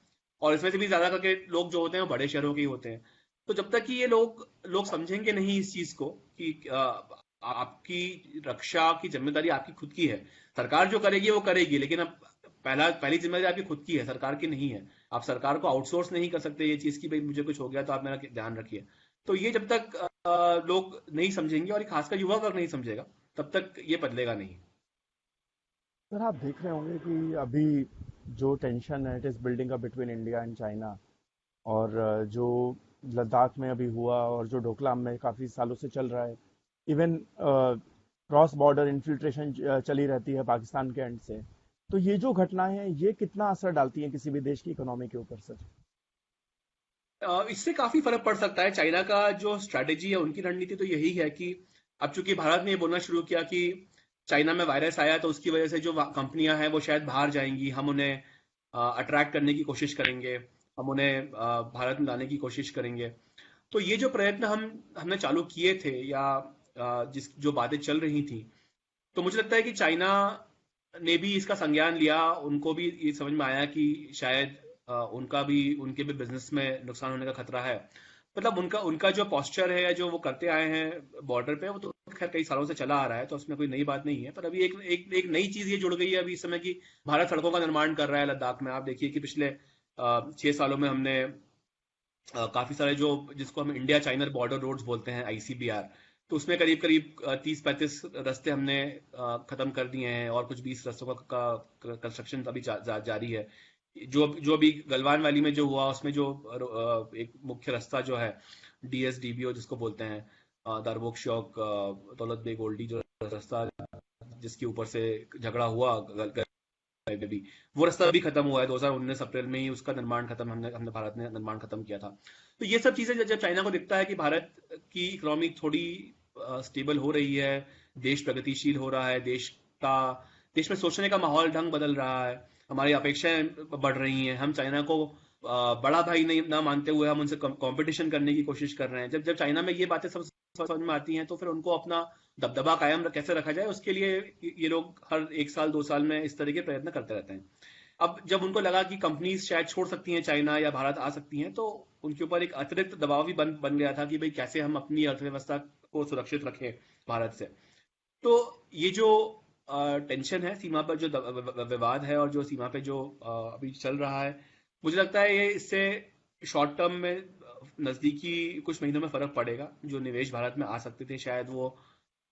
B: और इसमें से भी ज्यादा करके लोग जो होते हैं वो बड़े शहरों के ही होते हैं। तो जब तक कि ये लोग लोग समझेंगे नहीं इस चीज को कि आपकी रक्षा की जिम्मेदारी आपकी खुद की है, सरकार जो करेगी वो करेगी, लेकिन अब पहली जिम्मेदारी आपकी खुद की है, सरकार की नहीं है। आप सरकार को आउटसोर्स नहीं कर सकते ये चीज की भाई मुझे कुछ हो गया तो आप मेरा ध्यान रखिए। तो ये जब तक लोग नहीं समझेंगे, और खासकर युवा वर्ग नहीं समझेगा, तब तक ये बदलेगा नहीं।
A: सर, आप देख रहे होंगे कि अभी जो टेंशन है it is building up between India and China, और जो लद्दाख में अभी हुआ और जो डोकलाम में काफ़ी सालों से चल रहा है, इवन क्रॉस बॉर्डर इन्फिल्ट्रेशन चली रहती है पाकिस्तान के एंड से। तो ये जो घटनाएं हैं ये कितना असर डालती हैं किसी भी देश की इकोनॉमी के ऊपर सर?
B: इससे काफी फर्क पड़ सकता है। चाइना का जो स्ट्रैटेजी है, उनकी रणनीति तो यही है कि अब चूंकि भारत ने ये बोलना शुरू किया कि चाइना में वायरस आया, तो उसकी वजह से जो कंपनियां हैं वो शायद बाहर जाएंगी, हम उन्हें अट्रैक्ट करने की कोशिश करेंगे, हम उन्हें भारत में लाने की कोशिश करेंगे। तो ये जो प्रयत्न हमने चालू किए थे, या जिस जो बातें चल रही थी, तो मुझे लगता है कि चाइना ने भी इसका संज्ञान लिया। उनको भी ये समझ में आया कि शायद उनके भी बिजनेस में नुकसान होने का खतरा है। मतलब उनका उनका जो पॉस्चर है, या जो वो करते आए हैं बॉर्डर पे, वो तो खैर कई सालों से चला आ रहा है, तो उसमें कोई नई बात नहीं है। पर अभी एक नई चीज ये जुड़ गई है अभी इस समय की भारत सड़कों का निर्माण कर रहा है लद्दाख में। आप देखिए कि पिछले 6 सालों में हमने काफी सारे जो जिसको हम इंडिया चाइना बॉर्डर रोड्स बोलते हैं, आईसीबीआर, तो उसमें करीब करीब 30-35 रास्ते हमने खत्म कर दिए हैं, और कुछ 20 रास्तों का कंस्ट्रक्शन अभी जारी है। जो अभी गलवान वैली में जो हुआ, उसमें जो एक मुख्य रास्ता जो है, डीएसडीबीओ जिसको बोलते हैं, दारबोक शौक दौलत बेग ओल्डी, जो रास्ता जिसके ऊपर से झगड़ा हुआ में भी, वो रास्ता भी खत्म हुआ है। 2019 अप्रैल में ही उसका निर्माण खत्म, हमने हमने भारत ने निर्माण खत्म किया था। तो ये सब चीजें जब चाइना को दिखता है कि भारत की इकोनॉमी थोड़ी स्टेबल हो रही है, देश प्रगतिशील हो रहा है, देश में सोचने का माहौल ढंग बदल रहा है, हमारी अपेक्षाएं बढ़ रही हैं, हम चाइना को बड़ा भाई नहीं ना मानते हुए हम उनसे कंपटीशन करने की कोशिश कर रहे हैं। जब जब चाइना में ये बातें सब समझ में आती हैं, तो फिर उनको अपना दबदबा कायम कैसे रखा जाए, उसके लिए ये लोग हर 1 साल 2 साल में इस तरह के प्रयत्न करते रहते हैं। अब जब उनको लगा कि कंपनीज शायद छोड़ सकती हैं चाइना, या भारत आ सकती हैं, तो उनके ऊपर एक अतिरिक्त दबाव भी बन गया था कि भाई कैसे हम अपनी अर्थव्यवस्था को सुरक्षित रखें भारत से। तो ये जो टेंशन है सीमा पर, जो विवाद है, और जो सीमा पे जो अभी चल रहा है, मुझे लगता है ये इससे शॉर्ट टर्म में नजदीकी कुछ महीनों में फर्क पड़ेगा। जो निवेश भारत में आ सकते थे शायद वो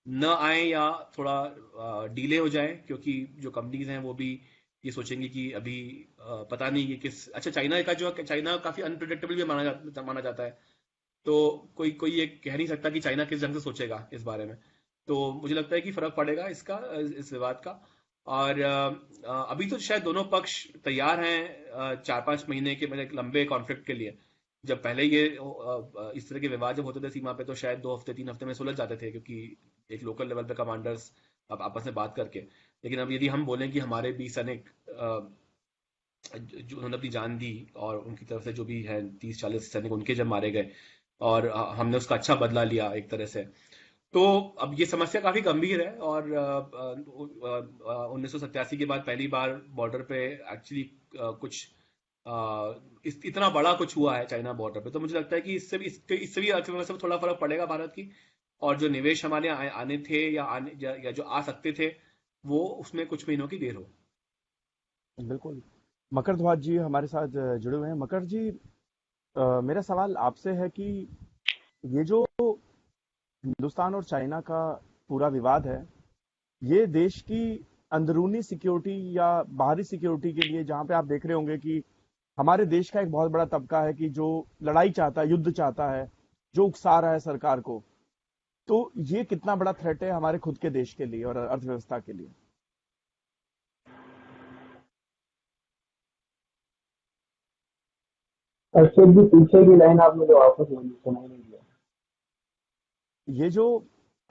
B: न आए, या थोड़ा डीले हो जाए, क्योंकि जो कंपनीज हैं वो भी ये सोचेंगे कि अभी पता नहीं ये किस, अच्छा चाइना काफी अनप्रिडिक्टेबल भी माना जाता है। तो कोई कोई ये कह नहीं सकता कि चाइना किस ढंग से सोचेगा इस बारे में। तो मुझे लगता है कि फर्क पड़ेगा इसका, इस विवाद का। और अभी तो शायद दोनों पक्ष तैयार हैं 4-5 महीने के मतलब एक लंबे कॉन्फ्लिक्ट के लिए। जब पहले ये इस तरह के विवाद जब होते थे सीमा पे, तो शायद 2 हफ्ते 3 हफ्ते में सुलझ जाते थे, क्योंकि एक लोकल लेवल पे कमांडर्स अब आपस में बात करके। लेकिन अब यदि हम बोलें कि हमारे 20 सैनिक जो उन्होंने अपनी जान दी, और उनकी तरफ से जो भी है 30-40 सैनिक उनके जब मारे गए, और हमने उसका अच्छा बदला लिया एक तरह से, तो अब ये समस्या काफी गंभीर है, और 1987 के बाद पहली बार बॉर्डर पे एक्चुअली कुछ इतना बड़ा कुछ हुआ है चाइना बॉर्डर पे। तो मुझे लगता है कि इससे भी अर्थव्यवस्था में थोड़ा फर्क पड़ेगा भारत की, और जो निवेश हमारे आने थे या जो आ सकते थे, वो उसमें कुछ महीनों की देर हो।
A: बिल्कुल। मकर ध्वज जी हमारे साथ जुड़े हुए हैं। मकर जी, मेरा सवाल आपसे है कि ये जो हिंदुस्तान और चाइना का पूरा विवाद है, ये देश की अंदरूनी सिक्योरिटी या बाहरी सिक्योरिटी के लिए, जहां पे आप देख रहे होंगे कि हमारे देश का एक बहुत बड़ा तबका है कि जो लड़ाई चाहता है, युद्ध चाहता है, जो उकसा रहा है सरकार को, तो ये कितना बड़ा थ्रेट है हमारे खुद के देश के लिए और अर्थव्यवस्था के लिए?
C: अरशद जी, पीछे की लाइन आप मुझे वापस बोलिए, सुनाई नहीं दिया।
A: ये जो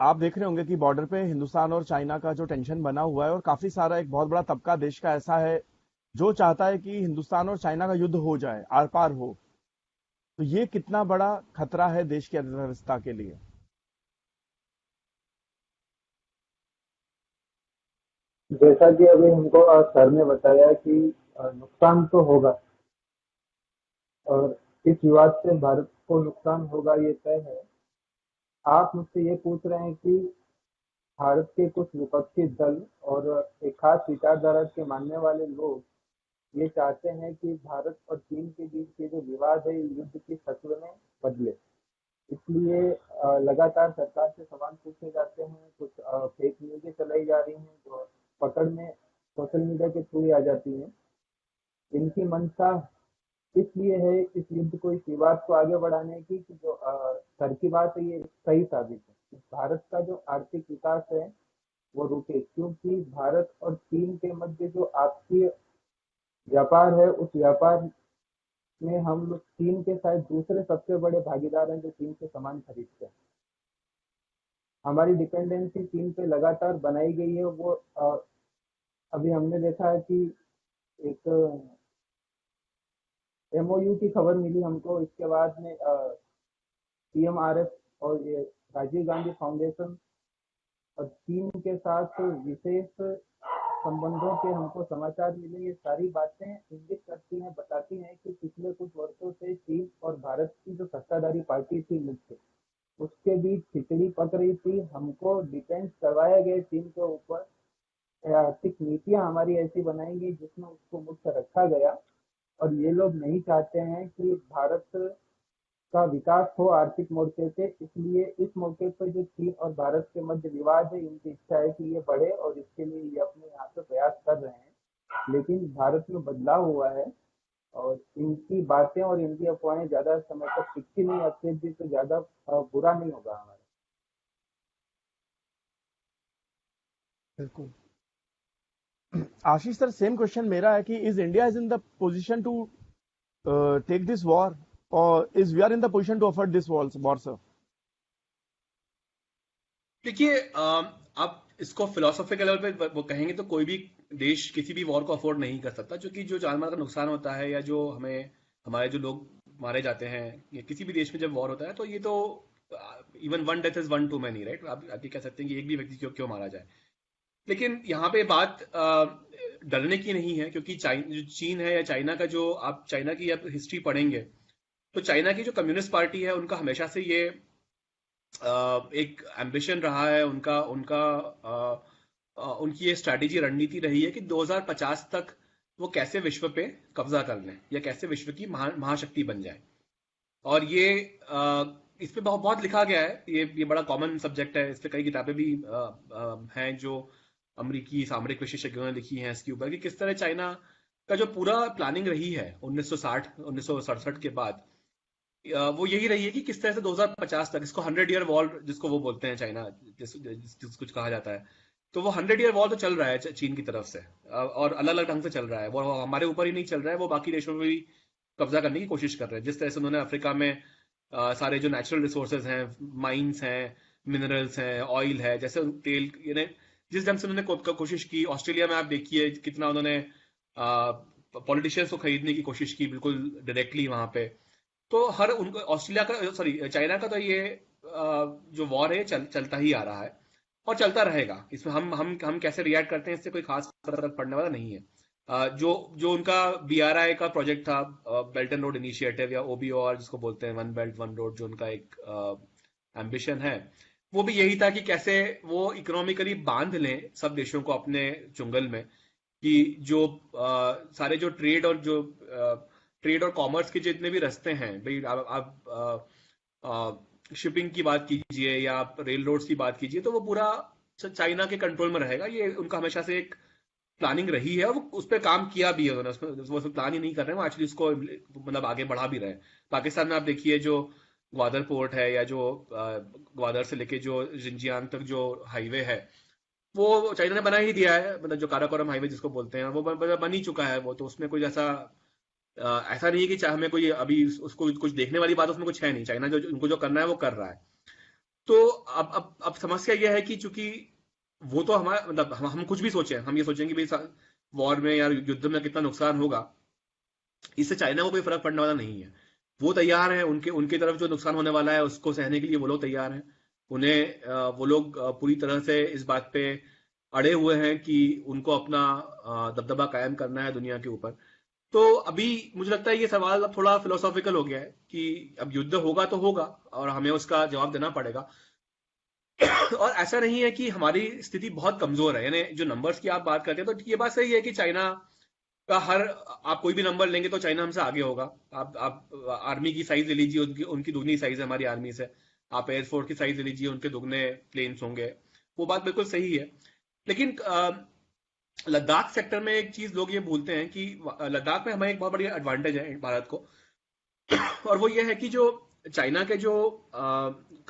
A: आप देख रहे होंगे कि बॉर्डर पे हिंदुस्तान और चाइना का जो टेंशन बना हुआ है, और काफी सारा एक बहुत बड़ा तबका देश का ऐसा है जो चाहता है कि हिंदुस्तान और चाइना का युद्ध हो जाए, आर पार हो, तो ये कितना बड़ा खतरा है देश की अर्थव्यवस्था के लिए?
C: जैसा कि अभी हमको सर ने बताया कि नुकसान तो होगा, और इस विवाद से भारत को नुकसान होगा ये तय है। आप मुझसे ये पूछ रहे हैं कि भारत के कुछ विपक्षी दल और एक खास विचारधारा के मानने वाले लोग ये चाहते हैं कि भारत और चीन के बीच के जो विवाद है, ये युद्ध की शक्ल में बदले। इसलिए लगातार सरकार से सवाल पूछे जाते हैं, कुछ फेक न्यूज़ें चलाई जा रही हैं जो पकड़ में सोशल मीडिया के थ्रू ही आ जाती हैं। इनकी मंशा इसलिए है इस युद्ध को, इस विवाद को आगे बढ़ाने की, कि जो सर की बात है ये सही साबित है। भारत का जो आर्थिक विकास है वो रुके, क्योंकि भारत और चीन के मध्य जो आपसी व्यापार है, उस व्यापार में हम लोग चीन के साथ दूसरे सबसे बड़े भागीदार हैं जो चीन से सामान खरीदते हैं। हमारी डिपेंडेंसी चीन पे लगातार बनाई गई है। वो अभी हमने देखा है कि एक एमओयू की खबर मिली हमको, इसके बाद में सीएमआरएफ और ये राजीव गांधी फाउंडेशन और चीन के साथ विशेष संबंधों के हमको समाचार मिले। ये सारी बातें इंगित करती हैं, बताती हैं कि पिछले कुछ वर्षों से चीन और भारत की जो सत्ताधारी पार्टी थी मुख्य, उसके बीच खिचड़ी पक रही थी। हमको डिपेंड करवाया गया चीन के ऊपर। आर्थिक नीतियां हमारी ऐसी बनाएंगी जिसमें उसको मुक्त रखा गया, और ये लोग नहीं चाहते हैं कि भारत का विकास हो आर्थिक मोर्चे से। इसलिए इस मौके पर जो चीन और भारत के मध्य विवाद है, इनकी इच्छा है कि ये बढ़े, और इसके लिए ये अपने यहाँ से प्रयास कर रहे हैं। लेकिन भारत में बदलाव हुआ है, और इनकी बातें और इनकी अफवाहें ज्यादा समय तक टिकती नहीं। अक्षय जी, तो ज्यादा बुरा नहीं होगा हमारा।
A: बिल्कुल। आशीष सर, सेम क्वेश्चन मेरा है कि is India is in the position to take this war, और is we are in the position to afford this war, sir?
B: देखिए, आप इसको फिलोसॉफिकल लेवल पे वो कहेंगे तो कोई भी देश किसी भी वॉर को अफोर्ड नहीं कर सकता, क्योंकि जो जानमाल का नुकसान होता है, या जो हमारे जो लोग मारे जाते हैं, या किसी भी देश में जब वॉर होता है, तो ये तो even one death is one two many, right? आप ये कह सकते हैं कि एक भी व्यक्ति क्यों क्यों मारा जाए। लेकिन यहाँ पे बात डरने की नहीं है, क्योंकि जो चीन है या चाइना का, जो आप चाइना की आप हिस्ट्री पढ़ेंगे, तो चाइना की जो कम्युनिस्ट पार्टी है, उनका हमेशा से ये एक एम्बिशन रहा है, उनका उनका उनकी ये स्ट्रैटेजी, रणनीति रही है कि 2050 तक वो कैसे विश्व पे कब्जा कर लें, या कैसे विश्व की महाशक्ति बन जाए। और ये इस पे बहुत बहुत लिखा गया है। ये बड़ा कॉमन सब्जेक्ट है, इस पे कई किताबें भी हैं जो अमेरिकी सामरिक विशेषज्ञों ने लिखी हैं इसके ऊपर, कि किस तरह चाइना का जो पूरा प्लानिंग रही है 1960 1967 के बाद, वो यही रही है कि किस तरह से 2050 तक इसको 100 ईयर वॉर, जिसको वो बोलते हैं चाइना, जिस कुछ कहा जाता है, तो वो 100 ईयर वॉर तो चल रहा है चीन की तरफ से, और अलग अलग ढंग से चल रहा है। वो हमारे ऊपर ही नहीं चल रहा है, वो बाकी देशों में भी कब्जा करने की कोशिश कर रहे हैं। जिस तरह से उन्होंने अफ्रीका में सारे जो नेचुरल रिसोर्सेज हैं, माइंस हैं, मिनरल्स हैं, ऑयल है, जैसे तेल, यानी जिस ढंग से उन्होंने कोशिश की। ऑस्ट्रेलिया में आप देखिए कितना उन्होंने पॉलिटिशियंस को खरीदने की कोशिश की, बिल्कुल डायरेक्टली वहां पे। तो हर उनको ऑस्ट्रेलिया का, सॉरी, चाइना का तो ये जो वॉर है चलता ही आ रहा है और चलता रहेगा। इसमें हम कैसे रिएक्ट करते हैं इससे कोई खास फर्क पड़ने वाला नहीं है। जो जो उनका BRI का प्रोजेक्ट था, बेल्ट एंड रोड इनिशिएटिव या OBOR जिसको बोलते हैं, वन बेल्ट वन रोड, जो उनका एक एम्बिशन है, वो भी यही था कि कैसे वो इकोनॉमिकली बांध लें सब देशों को अपने चुंगल में, कि जो सारे जो ट्रेड और कॉमर्स के जितने भी रास्ते हैं भाई, आप शिपिंग की बात कीजिए या आप रेल रोड्स की बात कीजिए, तो वो पूरा चाइना के कंट्रोल में रहेगा। ये उनका हमेशा से एक प्लानिंग रही है और वो उस पर काम किया भी है उन्होंने। उसमें वो सिर्फ प्लान ही नहीं कर रहे हैं, वो एक्चुअली उसको मतलब आगे बढ़ा भी रहे हैं। पाकिस्तान में आप देखिए जो ग्वादर पोर्ट है या जो ग्वादर से लेके जो जिंजियांग तक जो हाईवे है, वो चाइना ने बना ही दिया है। मतलब जो काराकोरम हाईवे जिसको बोलते हैं, वो बन ही चुका है। वो तो उसमें कोई ऐसा नहीं है कि चाहे हमें कोई अभी उसको कुछ देखने वाली बात उसमें कुछ है नहीं। चाइना जो उनको जो करना है वो कर रहा है। तो अब समस्या यह है कि चूंकि वो तो हमारा मतलब हम कुछ भी सोचें, हम ये सोचें कि भाई वॉर में या युद्ध में कितना नुकसान होगा, इससे चाइना को कोई फर्क पड़ने वाला नहीं है। वो तैयार है, उनके उनके तरफ जो नुकसान होने वाला है उसको सहने के लिए वो लोग तैयार हैं। उन्हें वो लोग पूरी तरह से इस बात पे अड़े हुए हैं कि उनको अपना दबदबा कायम करना है दुनिया के ऊपर। तो अभी मुझे लगता है ये सवाल अब थोड़ा फिलोसॉफिकल हो गया है कि अब युद्ध होगा तो होगा और हमें उसका जवाब देना पड़ेगा। और ऐसा नहीं है कि हमारी स्थिति बहुत कमजोर है। यानी जो नंबर्स की आप बात करते हैं तो ये बात सही है कि चाइना का आप कोई भी नंबर लेंगे तो चाइना हमसे आगे होगा। आप आर्मी की साइज ले लीजिए, उनकी उनकी दुगनी साइज है हमारी आर्मी से। आप एयरफोर्स की साइज ले लीजिए, उनके दुगने प्लेन्स होंगे। वो बात बिल्कुल सही है। लेकिन लद्दाख सेक्टर में एक चीज लोग ये भूलते हैं कि लद्दाख में हमें एक बहुत बड़ी एडवांटेज है भारत को, और वो ये है कि जो चाइना के जो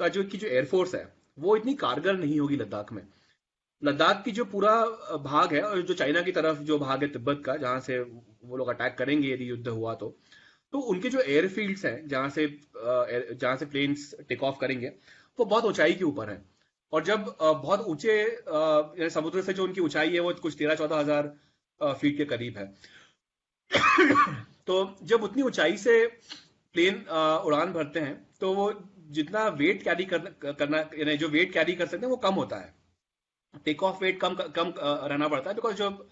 B: एयरफोर्स है वो इतनी कारगर नहीं होगी लद्दाख में। लद्दाख की जो पूरा भाग है, और जो चाइना की तरफ जो भाग है तिब्बत का, जहां से वो लोग अटैक करेंगे यदि युद्ध हुआ तो उनके जो एयरफील्ड्स हैं जहां से प्लेन्स टेक ऑफ करेंगे, वो बहुत ऊंचाई के ऊपर है। और जब बहुत ऊंचे समुद्र से जो उनकी ऊंचाई है वो कुछ 13-14 हजार फीट के करीब है। तो जब उतनी ऊंचाई से प्लेन उड़ान भरते हैं तो वो जितना वेट कैरी करना यानी जो वेट कैरी कर सकते हैं वो कम होता है। टेक ऑफ वेट कम कम रहना पड़ता है, बिकॉज जो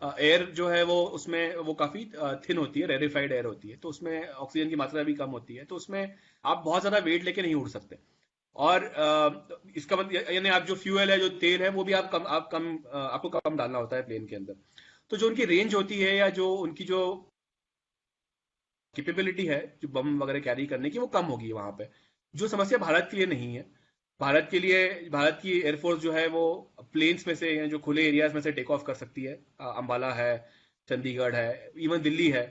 B: एयर जो है वो उसमें वो काफी थिन होती है, रेरिफाइड एयर होती है, तो उसमें ऑक्सीजन की मात्रा भी कम होती है। तो उसमें आप बहुत ज्यादा वेट लेके नहीं उड़ सकते। और इसका मतलब यानी आप जो फ्यूल है, जो तेल है, वो भी आपको कम डालना होता है प्लेन के अंदर। तो जो उनकी रेंज होती है या जो उनकी जो कैपेबिलिटी है जो बम वगैरह कैरी करने की, वो कम होगी वहां पे। जो समस्या भारत के लिए नहीं है। भारत की एयरफोर्स जो है वो प्लेन्स में से, जो खुले एरियाज में से टेक ऑफ कर सकती है। अंबाला है, चंडीगढ़ है, इवन दिल्ली है।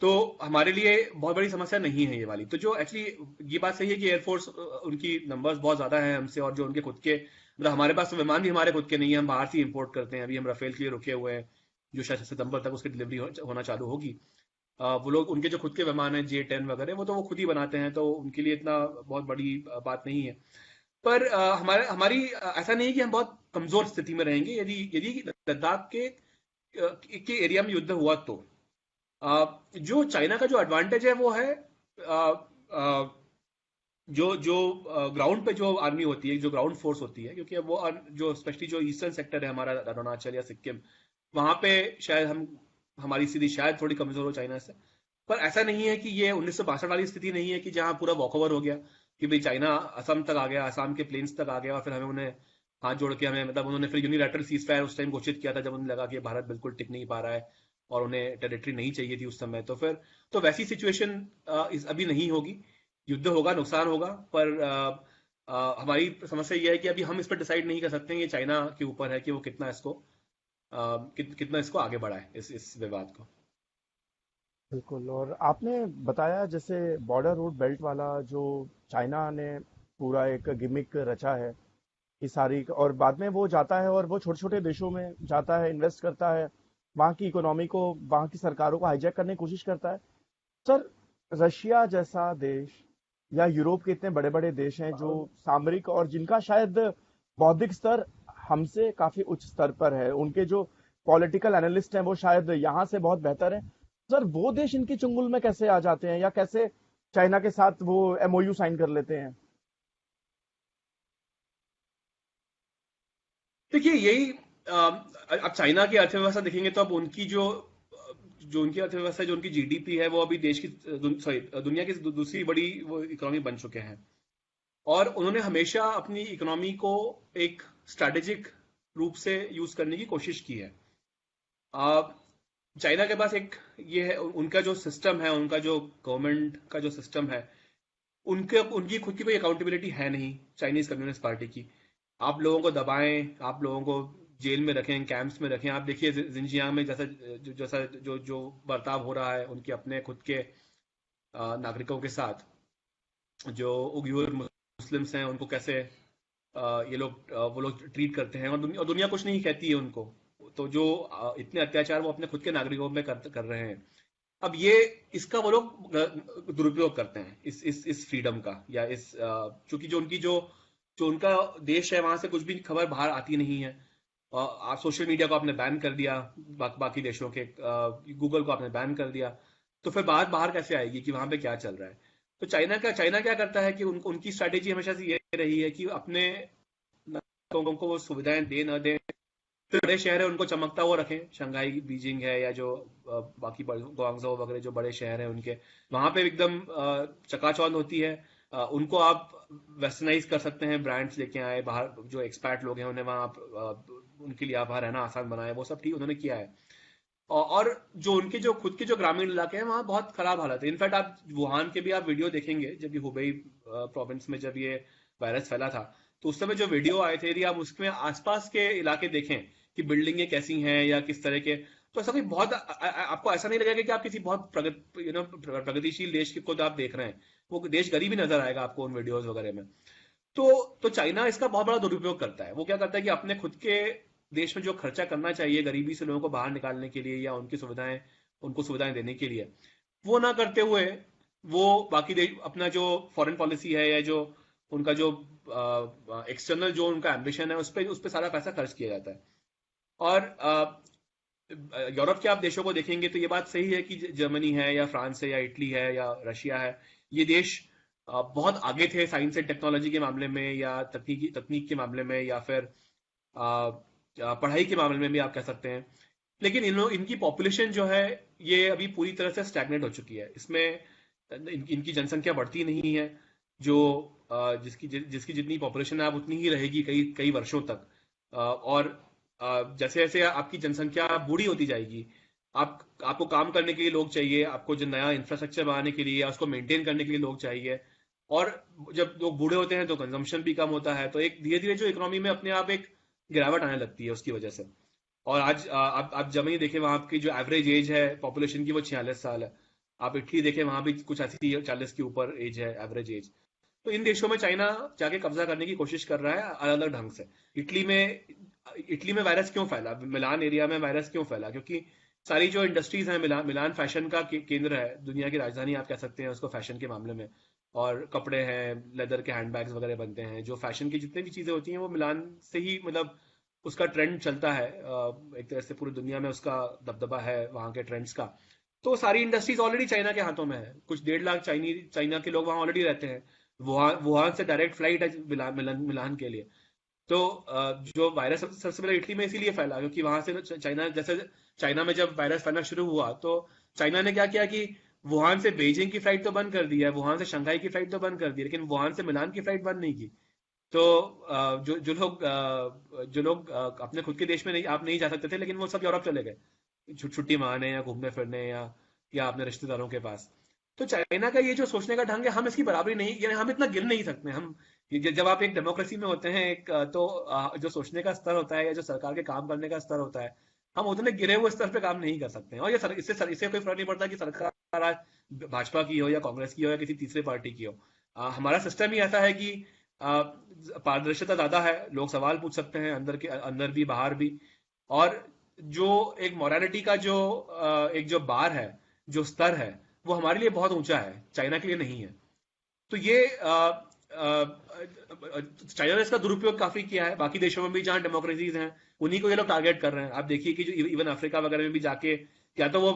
B: तो हमारे लिए बहुत बड़ी समस्या नहीं है ये वाली। तो जो एक्चुअली ये बात सही है कि एयरफोर्स उनकी नंबर्स बहुत ज्यादा हैं हमसे, और जो उनके खुद के मतलब हमारे पास तो विमान भी हमारे खुद के नहीं है, हम बाहर से इंपोर्ट करते हैं। अभी हम राफेल के लिए रुके हुए हैं, जो शायद सितंबर तक उसकी डिलीवरी होना चालू होगी। वो लोग उनके जो खुद के विमान है J-10 वगैरह, वो तो वो खुद ही बनाते हैं, तो उनके लिए इतना बहुत बड़ी बात नहीं है। पर हमारी ऐसा नहीं है कि हम बहुत कमजोर स्थिति में रहेंगे यदि यदि लद्दाख के एरिया में युद्ध हुआ तो। जो चाइना का जो एडवांटेज है वो है जो ग्राउंड पे जो आर्मी होती है, जो ग्राउंड फोर्स होती है, क्योंकि वो जो स्पेशली जो ईस्टर्न सेक्टर है हमारा, अरुणाचल या सिक्किम, वहां पे शायद हमारी स्थिति शायद थोड़ी कमजोर हो चाइना से। पर ऐसा नहीं है कि ये 1962 वाली स्थिति नहीं है कि जहां पूरा वॉकओवर हो गया कि भाई चाइना असम तक आ गया, असम के प्लेन्स तक आ गया, और फिर हमें उन्हें हाथ जोड़ के हमें मतलब उन्होंने फिर यूनिलैटरल सीज फायर उस टाइम घोषित किया था जब उन्हें लगा कि भारत बिल्कुल टिक नहीं पा रहा है और उन्हें टेरिटरी नहीं चाहिए थी उस समय। तो वैसी सिचुएशन अभी नहीं होगी। युद्ध होगा, नुकसान होगा, पर हमारी समस्या यह है कि अभी हम इस पर डिसाइड नहीं कर सकते। ये चाइना के ऊपर है कि वो कितना इसको आगे बढ़ाए इस विवाद को।
A: बिल्कुल। और आपने बताया जैसे बॉर्डर रोड बेल्ट वाला जो चाइना ने पूरा एक गिमिक रचा है इस सारी, और बाद में वो जाता है और वो छोटे छोटे देशों में जाता है, इन्वेस्ट करता है, वहाँ की इकोनॉमी को, वहाँ की सरकारों को हाईजैक करने की कोशिश करता है। सर, रशिया जैसा देश या यूरोप के इतने बड़े बड़े देश हैं जो सामरिक और जिनका शायद बौद्धिक स्तर हमसे काफी उच्च स्तर पर है, उनके जो पॉलिटिकल एनालिस्ट हैं वो शायद यहाँ से बहुत बेहतर हैं। सर, वो देश इनकी चुंगल में कैसे आ जाते हैं, या कैसे चाइना के साथ वो MOU साइन कर लेते हैं?
B: देखिए यही अब चाइना की अर्थव्यवस्था देखेंगे तो अब उनकी जो उनकी अर्थव्यवस्था, जो उनकी जीडीपी है, वो अभी देश की सॉरी दुनिया की दूसरी बड़ी वो इकोनॉमी बन चुके हैं। और उन्होंने हमेशा अपनी इकोनॉमी को एक स्ट्रैटेजिक रूप से यूज करने की कोशिश की है। आ, चाइना के पास एक ये है, उनका जो सिस्टम है, उनका जो गवर्नमेंट का जो सिस्टम है, उनके उनकी खुद की कोई अकाउंटेबिलिटी है नहीं चाइनीज कम्युनिस्ट पार्टी की। आप लोगों को दबाएं, आप लोगों को जेल में रखें, कैंप्स में रखें। आप देखिए जिनजियांग में जैसा जो बर्ताव हो रहा है उनके अपने खुद के नागरिकों के साथ, जो उइगुर मुस्लिम्स हैं उनको कैसे ये लोग वो लोग ट्रीट करते हैं, और दुनिया कुछ नहीं कहती है उनको। तो जो इतने अत्याचार वो अपने खुद के नागरिकों में कर रहे हैं, अब ये इसका वो लोग दुरुपयोग करते हैं, इस फ्रीडम का, या इस चूंकि जो उनकी जो उनका देश है वहां से कुछ भी खबर बाहर आती नहीं है। आप सोशल मीडिया को आपने बैन कर दिया, बाकी देशों के गूगल को आपने बैन कर दिया, तो फिर बात बाहर कैसे आएगी कि वहां पे क्या चल रहा है। तो चाइना क्या करता है कि उनकी स्ट्रैटेजी हमेशा से ये रही है कि अपने लोगों को वो सुविधाएं दे न दे, फिर बड़े शहर है उनको चमकता हुआ रखें, शंघाई, बीजिंग है, या जो बाकी गुआंगझो वगैरह जो बड़े शहर हैं उनके, वहां पे एकदम चकाचौंध होती है। उनको आप वेस्टर्नाइज कर सकते हैं, ब्रांड्स लेके आए बाहर, जो एक्सपैट लोग हैं उन्हें वहां उनके लिए वहां रहना आसान बनाया, वो सब ठीक उन्होंने किया है। और जो उनके जो खुद के जो ग्रामीण इलाके हैं वहां बहुत खराब हालत है। इनफैक्ट आप वुहान के भी आप वीडियो देखेंगे, जब ये हुबेई प्रोविंस में जब ये वायरस फैला था, तो उस समय जो वीडियो आए थे, यदि आप उसमें आसपास के इलाके देखें कि बिल्डिंगें कैसी हैं या किस तरह के, तो ऐसा कोई बहुत आपको ऐसा नहीं लगेगा कि आप किसी बहुत प्रगतिशील देश को आप देख रहे हैं। वो देश गरीब ही नजर आएगा आपको उन वीडियोस वगैरह में। तो चाइना इसका बहुत बड़ा दुरुपयोग करता है। वो क्या करता है कि अपने खुद के देश में जो खर्चा करना चाहिए गरीबी से लोगों को बाहर निकालने के लिए या उनको सुविधाएं देने के लिए, वो ना करते हुए वो बाकी देश अपना जो फॉरेन पॉलिसी है, या जो उनका जो एक्सटर्नल जो उनका एम्बिशन है, उस पे सारा पैसा खर्च किया जाता है। और यूरोप के आप देशों को देखेंगे तो ये बात सही है कि जर्मनी है या फ्रांस है या इटली है या रशिया है, ये देश बहुत आगे थे साइंस एंड टेक्नोलॉजी के मामले में, या तकनीक के मामले में, या फिर पढ़ाई के मामले में भी आप कह सकते हैं। लेकिन इनकी पॉपुलेशन जो है ये अभी पूरी तरह से स्टैग्नेट हो चुकी है। इसमें इनकी जनसंख्या बढ़ती नहीं है, जो जिसकी जितनी पॉपुलेशन है आप उतनी ही रहेगी कई कई वर्षों तक। और जैसे जैसे आपकी जनसंख्या बूढ़ी होती जाएगी, आपको काम करने के लिए लोग चाहिए, आपको जो नया इंफ्रास्ट्रक्चर बनाने के लिए या उसको मेंटेन करने के लिए लोग चाहिए। और जब लोग बूढ़े होते हैं तो कंजम्पशन भी कम होता है, तो एक धीरे धीरे जो इकोनॉमी में अपने आप एक गिरावट आने लगती है उसकी वजह से। और आज आप जर्मनी देखें, वहां की जो एवरेज एज है पॉपुलेशन की वो 46 साल है। आप इटली देखें, वहां भी कुछ ऐसी 40 के ऊपर एज है, एवरेज एज। तो इन देशों में चाइना जाके कब्जा करने की कोशिश कर रहा है अलग अलग ढंग से। इटली में वायरस क्यों फैला, मिलान एरिया में वायरस क्यों फैला? क्योंकि सारी जो इंडस्ट्रीज हैं, मिलान फैशन का केंद्र है, दुनिया की राजधानी आप कह सकते हैं उसको फैशन के मामले में। और कपड़े हैं, लेदर के हैंडबैग्स वगैरह बनते हैं, जो फैशन की जितनी भी चीजें होती हैं वो मिलान से ही, मतलब उसका ट्रेंड चलता है। एक तरह से पूरी दुनिया में उसका दबदबा है वहाँ के ट्रेंड्स का। तो सारी इंडस्ट्रीज ऑलरेडी चाइना के हाथों में है। कुछ 1.5 लाख चाइना के लोग वहाँ ऑलरेडी रहते हैं। वुहान से डायरेक्ट फ्लाइट है मिलान के लिए। तो जो वायरस सबसे पहले इटली में इसीलिए फैला क्योंकि वहां से चाइना में जब वायरस फैलना शुरू हुआ तो चाइना ने क्या किया कि वुहान से बीजिंग की फ्लाइट तो बंद कर दी है, वुहान से शंघाई की फ्लाइट तो बंद कर दी, लेकिन वुहान से मिलान की फ्लाइट बंद नहीं की। तो जो लोग अपने खुद के देश में नहीं आप नहीं जा सकते थे, लेकिन वो सब यूरोप चले गए छुट्टी मारने या घूमने फिरने या अपने रिश्तेदारों के पास। तो चाइना का ये जो सोचने का ढंग है, हम इसकी बराबरी नहीं, यानी हम इतना गिर नहीं सकते। हम जब आप एक डेमोक्रेसी में होते हैं तो जो सोचने का स्तर होता है या जो सरकार के काम करने का स्तर होता है, हम उतने गिरे हुए स्तर पे काम नहीं कर सकते हैं। और इससे कोई फर्क नहीं पड़ता कि सरकार आज भाजपा की हो या कांग्रेस की हो या किसी तीसरे पार्टी की हो। हमारा सिस्टम ही ऐसा है कि पारदर्शिता ज्यादा है, लोग सवाल पूछ सकते हैं अंदर भी बाहर भी। और जो एक मोरालिटी का एक जो बार है, जो स्तर है, वो हमारे लिए बहुत ऊंचा है, चाइना के लिए नहीं है। तो ये चाइना ने इसका दुरुपयोग काफी किया है। बाकी देशों में भी जहां डेमोक्रेसीज हैं उन्हीं को ये लोग टारगेट कर रहे हैं। आप देखिए कि जो इवन अफ्रीका वगैरह में भी जाके या तो वो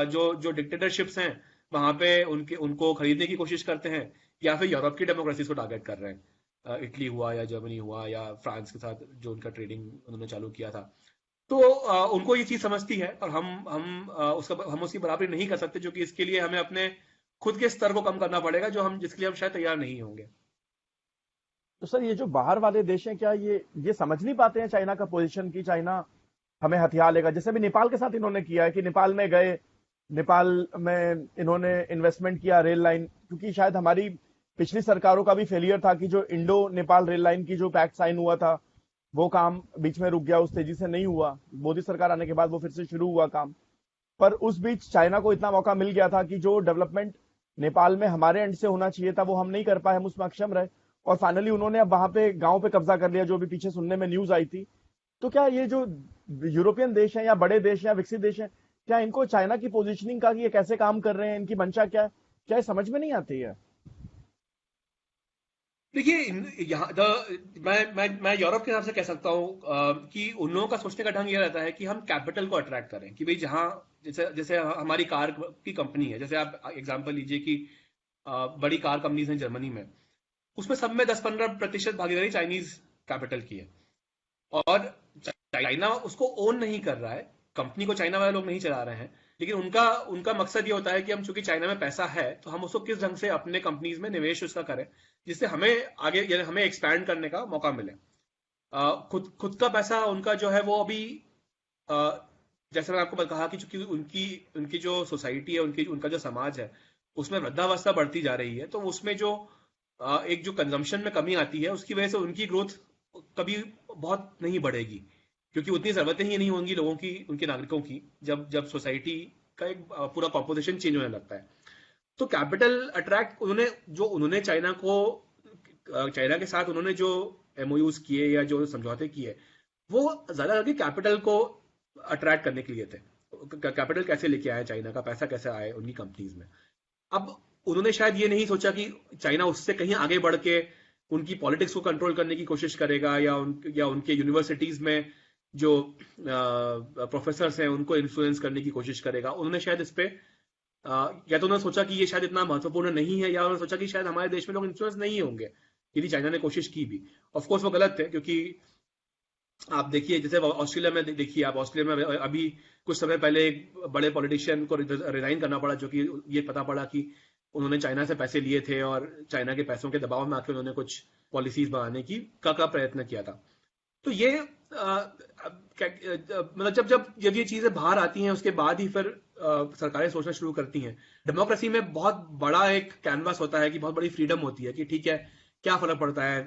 B: जो डिक्टेटरशिप्स हैं वहां पे उनको खरीदने की कोशिश करते हैं, या फिर यूरोप की डेमोक्रेसी को टारगेट कर रहे हैं। इटली हुआ या जर्मनी हुआ या फ्रांस के साथ जो उनका ट्रेडिंग उन्होंने चालू किया था। तो उनको ये चीज समझती है और हम उसकी बराबरी नहीं कर सकते, जो कि इसके लिए हमें अपने खुद के स्तर को कम करना पड़ेगा, जिसके लिए हम शायद तैयार नहीं होंगे।
A: तो सर, ये जो बाहर वाले देश हैं, क्या ये समझ नहीं पाते हैं चाइना का पोजीशन, की चाइना हमें हथियार लेगा? जैसे भी नेपाल के साथ इन्होंने किया है कि नेपाल में गए, नेपाल में इन्होंने इन्वेस्टमेंट किया रेल लाइन, क्योंकि शायद हमारी पिछली सरकारों का भी फेलियर था कि जो इंडो नेपाल रेल लाइन की जो पैक्ट साइन हुआ था, वो काम बीच में रुक गया, उस तेजी से नहीं हुआ। मोदी सरकार आने के बाद वो फिर से शुरू हुआ काम। पर उस बीच चाइना को इतना मौका मिल गया था कि जो डेवलपमेंट नेपाल में हमारे एंड से होना चाहिए था, वो हम नहीं कर पाए, हम उसमें अक्षम रहे। और फाइनली उन्होंने अब वहां पे गांव पे कब्जा कर लिया, जो भी पीछे सुनने में न्यूज आई थी। तो क्या ये जो यूरोपियन देश हैं या बड़े देश हैं या विकसित देश हैं, क्या इनको चाइना की पोजीशनिंग का, कि ये कैसे काम कर रहे हैं, इनकी मंशा क्या है, क्या ये समझ में नहीं आती है?
B: देखिए, यहाँ मैं यूरोप के हिसाब से कह सकता हूँ कि उन लोगों का सोचने का ढंग ये रहता है कि हम कैपिटल को अट्रैक्ट करें, कि भाई जहाँ जैसे जैसे हमारी कार की कंपनी है, जैसे आप एग्जांपल लीजिए कि बड़ी कार कंपनीज हैं जर्मनी में, उसमें सब में 10-15% भागीदारी चाइनीज कैपिटल की है। और चाइना उसको ओन नहीं कर रहा है, कंपनी को चाइना वाले लोग नहीं चला रहे हैं, लेकिन उनका उनका मकसद ये होता है कि हम चूंकि चाइना में पैसा है तो हम उसको किस ढंग से अपने कंपनीज में निवेश उसका करें, जिससे हमें आगे यानी हमें एक्सपैंड करने का मौका मिले। खुद खुद का पैसा उनका जो है वो अभी जैसे मैंने आपको कहा कि चूंकि उनकी उनकी जो सोसाइटी है, उनका जो समाज है, उसमें वृद्धावस्था बढ़ती जा रही है, तो उसमें जो एक जो कंजम्पशन में कमी आती है, उसकी वजह से उनकी ग्रोथ कभी बहुत नहीं बढ़ेगी, क्योंकि उतनी जरूरतें ही नहीं होंगी लोगों की, उनके नागरिकों की, जब जब सोसाइटी का एक पूरा कॉम्पोजिशन चेंज होने लगता है। तो कैपिटल अट्रैक्ट उन्होंने चाइना के साथ उन्होंने जो एमओयूज किए या जो समझौते किए, वो ज्यादा करके कैपिटल को अट्रैक्ट करने के लिए थे। कैपिटल कैसे लेके आए, चाइना का पैसा कैसे आए उनकी कंपनीज में। अब उन्होंने शायद ये नहीं सोचा कि चाइना उससे कहीं आगे बढ़ के उनकी पॉलिटिक्स को कंट्रोल करने की कोशिश करेगा, या उनके यूनिवर्सिटीज में जो प्रोफेसर्स हैं उनको इन्फ्लुएंस करने की कोशिश करेगा। उन्होंने शायद इस पे या तो उन्होंने सोचा कि ये शायद इतना महत्वपूर्ण नहीं है, या उन्होंने सोचा कि शायद हमारे देश में लोग इन्फ्लुएंस नहीं होंगे यदि चाइना ने कोशिश की भी। ऑफकोर्स वो गलत है, क्योंकि आप देखिए, जैसे ऑस्ट्रेलिया में देखिए, आप ऑस्ट्रेलिया में अभी कुछ समय पहले एक बड़े पॉलिटिशियन को रिजाइन करना पड़ा, जो कि ये पता पड़ा कि उन्होंने चाइना से पैसे लिए थे और चाइना के पैसों के दबाव में आकर उन्होंने कुछ पॉलिसीज बनाने की का प्रयत्न किया था। तो ये मतलब जब ये चीजें बाहर आती हैं, उसके बाद ही फिर सरकारें सोचना शुरू करती हैं। डेमोक्रेसी में बहुत बड़ा एक कैनवास होता है, कि बहुत बड़ी फ्रीडम होती है, कि ठीक है, क्या फर्क पड़ता है,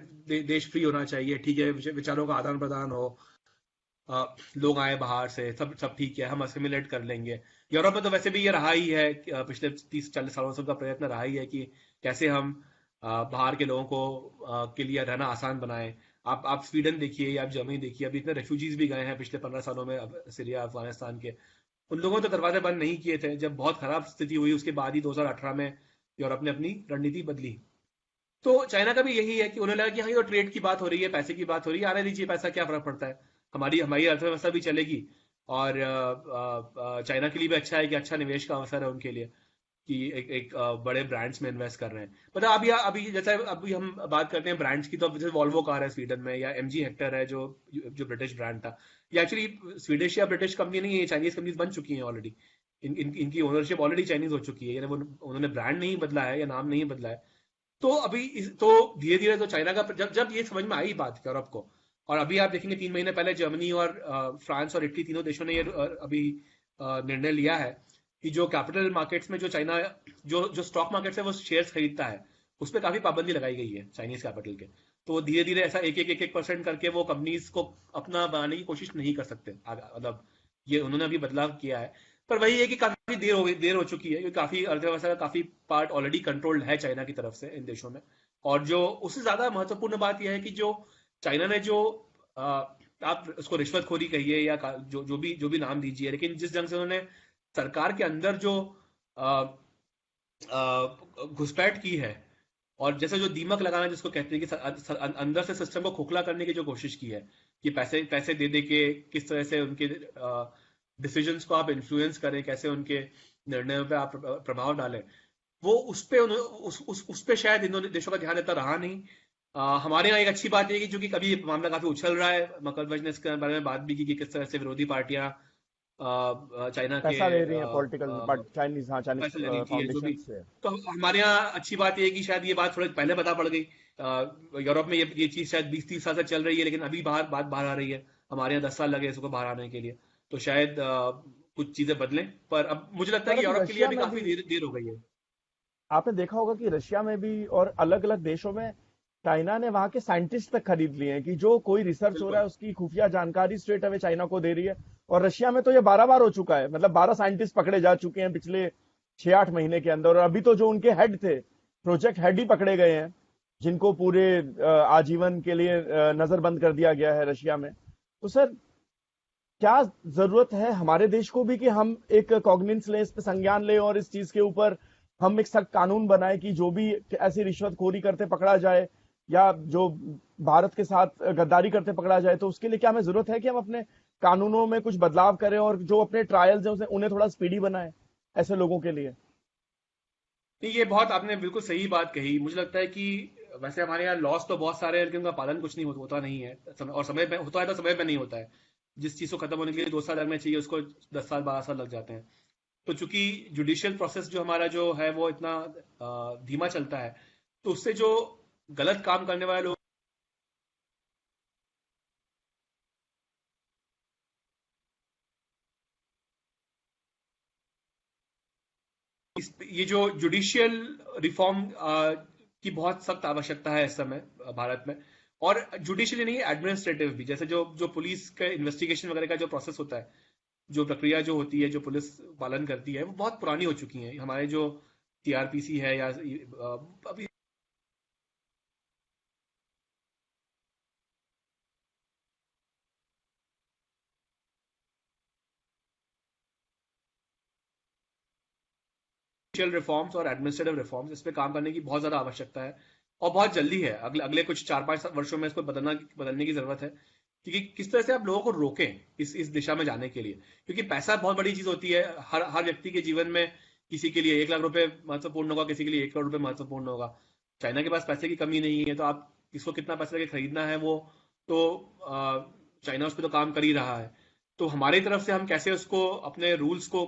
B: देश फ्री होना चाहिए, ठीक है, विचारों का आदान प्रदान हो, लोग आए बाहर से, सब ठीक है, हम असिमिलेट कर लेंगे। यूरोप में तो वैसे भी ये रहा ही है, पिछले 30-40 सालों से उनका प्रयत्न रहा ही है कि कैसे हम बाहर के लोगों को के लिए रहना आसान बनाएं। आप स्वीडन देखिए या आप जर्मनी देखिए, अभी इतने रेफ्यूजीज भी गए हैं पिछले 15 सालों में, सीरिया अफगानिस्तान के। उन लोगों ने तो दरवाजे बंद नहीं किए थे। जब बहुत खराब स्थिति हुई उसके बाद ही 2018 में यूरोप ने अपनी रणनीति बदली। तो चाइना का भी यही है कि उन्हें लगा कि हाँ, ये तो ट्रेड की बात हो रही है, पैसे की बात हो रही है, आने दीजिए पैसा, क्या फर्क पड़ता है, हमारी हमारी अर्थव्यवस्था भी चलेगी, और चाइना के लिए भी अच्छा है कि अच्छा निवेश का अवसर है उनके लिए, कि एक बड़े ब्रांड्स में इन्वेस्ट कर रहे हैं। मतलब अभी जैसे अभी हम बात करते हैं ब्रांड्स की, तो अब जैसे वॉल्वो कार है स्वीडन में, या एमजी हेक्टर है जो ब्रिटिश ब्रांड था। ये एक्चुअली स्वीडिश या ब्रिटिश कंपनी नहीं है, चाइनीज कंपनीज बन चुकी हैं ऑलरेडी। इनकी ओनरशिप ऑलरेडी चाइनीज हो चुकी है, यानी वो उन्होंने ब्रांड नहीं बदला है या नाम नहीं बदला है। तो अभी तो धीरे धीरे तो चाइना का जब ये समझ में आई बात यूरोप को, और अभी आप देखेंगे 3 महीने पहले जर्मनी और फ्रांस और इटली, तीनों देशों ने ये अभी निर्णय लिया है कि जो कैपिटल मार्केट्स में जो चाइना जो स्टॉक मार्केट से वो शेयर्स खरीदता है, उस पर काफी पाबंदी लगाई गई है चाइनीज कैपिटल के। तो वो धीरे धीरे ऐसा 1% करके वो कंपनीज को अपना बनाने की कोशिश नहीं कर सकते, मतलब ये उन्होंने अभी बदलाव किया है। पर वही है कि काफी देर हो चुकी है, क्योंकि काफी अर्थव्यवस्था का काफी पार्ट ऑलरेडी कंट्रोल्ड है चाइना की तरफ से इन देशों में। और जो उससे ज्यादा महत्वपूर्ण बात यह है कि जो चाइना ने आप उसको रिश्वतखोरी कहिए या जो भी नाम दीजिए, लेकिन जिस ढंग से उन्होंने सरकार के अंदर जो घुसपैठ की है, और जैसे जो दीमक लगाना जिसको कहते हैं, कि अंदर से सिस्टम को खोखला करने की जो कोशिश की है, कि पैसे दे दे के किस तरह से उनके डिसीजंस को आप इन्फ्लुएंस करें, कैसे उनके निर्णयों पे आप प्रभाव डालें, वो उस पे शायद इन दोनों देशों का ध्यान इतना रहा नहीं। हमारे यहाँ एक अच्छी बात है कि चूंकि कभी मामला काफी उछल रहा है, मकर ध्वज ने इसके बारे में बात भी की कि किस तरह से विरोधी पार्टियां चाइना के
A: पैसा ले रही हैं पॉलिटिकल, बट चाइनीज, हाँ चाइनीज
B: पैसे ले रही थी या जो भी।
A: फाउंडेशन से।
B: तो हमारे यहाँ अच्छी बात ये है कि शायद ये बात थोड़े पहले पता पड़ गई। यूरोप में ये चीज शायद 20-30 साल से चल रही है, लेकिन अभी बात बाहर आ रही है। हमारे यहाँ 10 साल लगे इसको बाहर आने के लिए। तो शायद कुछ चीजें बदलें, पर अब मुझे लगता है
A: पर
B: कि
A: अभी
B: यूरोप के लिए
A: रशिया
B: अभी
A: में
B: काफी
A: भी
B: देर हो गई है।
A: आपने देखा होगा कि रशिया में भी और अलग अलग देशों में चाइना ने वहां के साइंटिस्ट तक खरीद लिए हैं, कि जो कोई रिसर्च हो रहा
B: बिल्कुल।
A: है उसकी खुफिया जानकारी स्ट्रेट अवे चाइना को दे रही है। और रशिया में तो ये 12 बार हो चुका है, मतलब 12 साइंटिस्ट पकड़े जा चुके हैं पिछले 6-8 महीने के अंदर। और अभी तो जो उनके हेड थे, प्रोजेक्ट हेड ही पकड़े गए हैं, जिनको पूरे आजीवन के लिए नजरबंद कर दिया गया है रशिया में। तो सर, क्या जरूरत है हमारे देश को भी कि हम एक कॉग्निजेंस लें, इस पे संज्ञान लें और इस चीज के ऊपर हम एक सख्त कानून बनाए कि जो भी ऐसी रिश्वतखोरी करते पकड़ा जाए, या जो भारत के साथ गद्दारी करते पकड़ा जाए, तो उसके लिए क्या हमें जरूरत है कि हम अपने कानूनों में कुछ बदलाव करें और जो अपने ट्रायल्स हैं उन्हें थोड़ा स्पीडी बनाएं ऐसे लोगों के लिए।
B: नहीं, ये बहुत आपने बिल्कुल सही बात कही। मुझे लगता है कि वैसे हमारे यहाँ लॉस तो बहुत सारे हैं, लेकिन उनका पालन कुछ नहीं होता नहीं है और समय पे होता है तो समय पे नहीं होता है। जिस चीज को खत्म होने के लिए 2 साल लगने चाहिए, उसको 10 साल 12 साल लग जाते हैं। तो चूंकि जुडिशियल प्रोसेस जो हमारा जो है वो इतना धीमा चलता है, तो उससे जो गलत काम करने वाले लोग, ये जो जुडिशियल रिफॉर्म की बहुत सख्त आवश्यकता है इस समय भारत में। और जुडिशियल नहीं, एडमिनिस्ट्रेटिव भी, जैसे जो जो पुलिस का इन्वेस्टिगेशन वगैरह का जो प्रोसेस होता है, जो प्रक्रिया जो होती है, जो पुलिस पालन करती है, वो बहुत पुरानी हो चुकी है। हमारे जो सीआरपीसी है या अभी जुडिशियल रिफॉर्म्स और एडमिनिस्ट्रेटिव रिफॉर्म्स, इस पे काम करने की बहुत ज्यादा आवश्यकता है। और बहुत जल्दी है, अगले अगले कुछ 4-5 वर्षों में इसको बदलने की जरूरत है। क्योंकि किस तरह से आप लोगों को रोकें इस दिशा में जाने के लिए, क्योंकि पैसा बहुत बड़ी चीज होती है। हर हर व्यक्ति के जीवन में किसी के लिए 1 लाख रुपए महत्वपूर्ण होगा, किसी के लिए 1 करोड़ रुपए महत्वपूर्ण होगा। चाइना के पास पैसे की कमी नहीं है, तो आप किसको कितना पैसा लेके खरीदना है वो तो चाइना उस पर तो काम कर ही रहा है। तो हमारी तरफ से हम कैसे उसको, अपने रूल्स को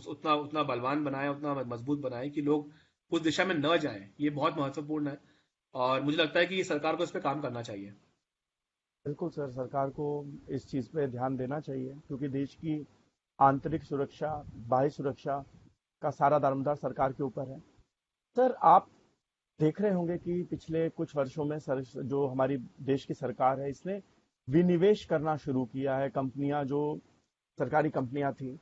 B: उतना उतना बलवान बनाए, उतना मजबूत बनाए कि लोग उस दिशा में न जाएं, ये बहुत महत्वपूर्ण है। और मुझे लगता है कि सरकार को इस पे काम करना चाहिए।
A: बिल्कुल सर, सरकार को इस चीज पे ध्यान देना चाहिए, क्योंकि देश की आंतरिक सुरक्षा, बाह्य सुरक्षा का सारा दारोमदार सरकार के ऊपर है। सर, आप देख रहे होंगे कि पिछले कुछ वर्षों में सर, जो हमारी देश की सरकार है, इसने विनिवेश करना शुरू किया है। कंपनियां जो सरकारी कंपनियां थी,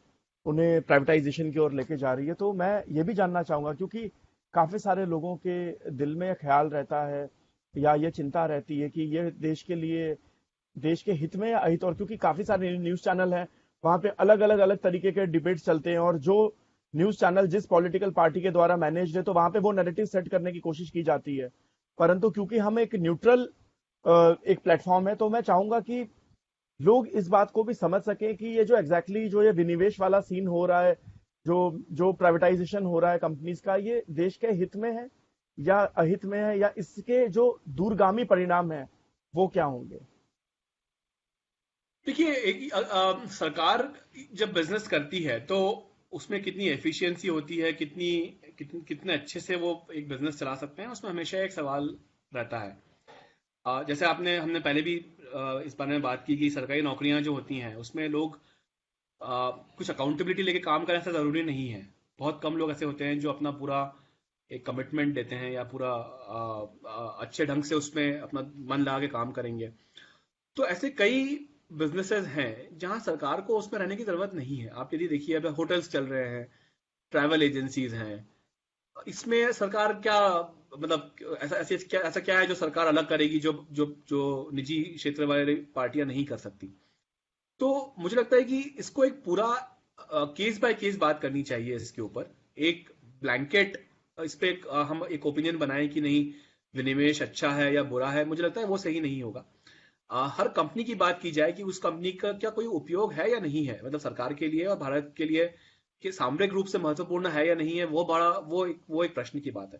A: उन्हें प्राइवेटाइजेशन की ओर लेके जा रही है। तो मैं ये भी जानना चाहूंगा, क्योंकि काफी सारे लोगों के दिल में यह ख्याल रहता है या ये चिंता रहती है कि ये देश के लिए, देश के हित में या अहित। और क्योंकि काफी सारे न्यूज चैनल हैं, वहां पे अलग अलग तरीके के डिबेट्स चलते हैं, और जो न्यूज चैनल जिस पॉलिटिकल पार्टी के द्वारा मैनेज्ड है, तो वहां पे वो नैरेटिव सेट करने की कोशिश की जाती है। परंतु क्योंकि हम एक न्यूट्रल एक प्लेटफॉर्म है, तो मैं चाहूंगा कि लोग इस बात को भी समझ सकें कि ये जो जो ये विनिवेश वाला सीन हो रहा है, जो जो प्राइवेटाइजेशन हो रहा है कंपनीज का, ये देश के हित में है या अहित में है, या इसके जो दूरगामी परिणाम है वो क्या होंगे।
B: देखिए, सरकार जब बिजनेस करती है तो उसमें कितनी एफिशिएंसी होती है, कितने अच्छे से वो एक बिजनेस चला सकते हैं, उसमें हमेशा एक सवाल रहता है। जैसे हमने पहले भी इस बारे में बात की कि सरकारी नौकरियां जो होती हैं उसमें लोग कुछ अकाउंटेबिलिटी लेके काम करें, ऐसा जरूरी नहीं है। बहुत कम लोग ऐसे होते हैं जो अपना पूरा एक कमिटमेंट देते हैं या पूरा अच्छे ढंग से उसमें अपना मन लगा के काम करेंगे। तो ऐसे कई बिजनेसेस हैं जहां सरकार को उसमें रहने की जरूरत नहीं है। आप यदि देखिए, अब होटल्स चल रहे हैं, ट्रैवल एजेंसीज हैं, इसमें सरकार क्या, मतलब ऐसा क्या है जो सरकार अलग करेगी, जो जो जो निजी क्षेत्र वाले पार्टियां नहीं कर सकती। तो मुझे लगता है कि इसको एक पूरा केस बाय केस बात करनी चाहिए इसके ऊपर। एक ब्लैंकेट इस पे हम एक ओपिनियन बनाएं कि नहीं, विनिवेश अच्छा है या बुरा है, मुझे लगता है वो सही नहीं होगा। हर कंपनी की बात की जाए कि उस कंपनी का क्या कोई उपयोग है या नहीं है, मतलब सरकार के लिए और भारत के लिए कि सामरिक रूप से महत्वपूर्ण है या नहीं है, वो एक प्रश्न की बात है।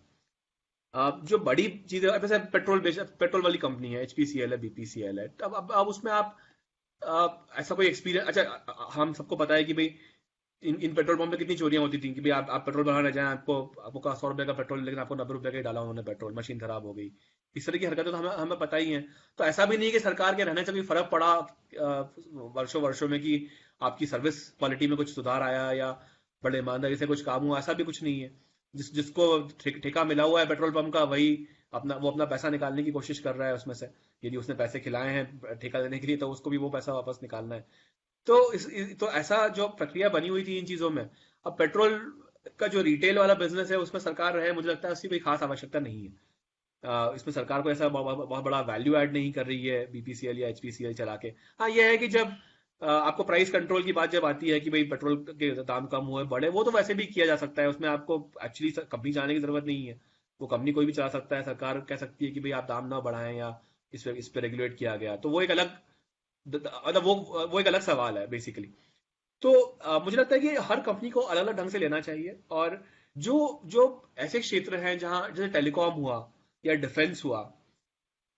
B: जो बड़ी चीजें जैसे पेट्रोल वाली कंपनी है, एचपीसीएल है, बीपीसीएल है, अब उसमें आप ऐसा कोई एक्सपीरियंस, अच्छा हम सबको पता है कि भाई इन पेट्रोल पंप में कितनी चोरियां होती थी कि भाई आप पेट्रोल भराने जाएं, आपको का 100 रुपए का पेट्रोल, लेकिन आपको 90 रुपए का ही डाला उन्होंने पेट्रोल, मशीन खराब हो गई। इस तरह की हरकतें तो हमें हमें पता ही है। तो ऐसा भी नहीं है कि सरकार के रहने से कोई फर्क पड़ा वर्षों वर्षों में कि आपकी सर्विस क्वालिटी में कुछ सुधार आया या बड़े ईमानदारी से कुछ काम हुआ, ऐसा भी कुछ नहीं है। जिसको ठेका मिला हुआ है पेट्रोल पंप का, वही अपना पैसा निकालने की कोशिश कर रहा है उसमें से। यदि उसने पैसे खिलाए हैं ठेका देने के लिए, तो उसको भी वो पैसा वापस निकालना है। तो तो ऐसा जो प्रक्रिया बनी हुई थी इन चीजों में, अब पेट्रोल का जो रिटेल वाला बिजनेस है उसमें सरकार रहे, मुझे लगता है उसकी कोई खास आवश्यकता नहीं है। इसमें सरकार को ऐसा बहुत बड़ा वैल्यू ऐड नहीं कर रही है बीपीसीएल या एचपीसीएल चला के। हाँ, यह है कि जब आपको प्राइस कंट्रोल की बात जब आती है कि भाई पेट्रोल के दाम कम हुए बढ़े, वो तो वैसे भी किया जा सकता है, उसमें आपको एक्चुअली कंपनी जाने की जरूरत नहीं है। वो कंपनी कोई भी चला सकता है, सरकार कह सकती है कि भाई आप दाम ना बढ़ाएं या इस पे रेगुलेट किया गया, तो वो एक अलग मतलब वो एक अलग सवाल है बेसिकली। तो मुझे लगता है कि हर कंपनी को अलग अलग ढंग से लेना चाहिए। और जो जो ऐसे क्षेत्र हैं जहां जैसे टेलीकॉम हुआ या डिफेंस हुआ,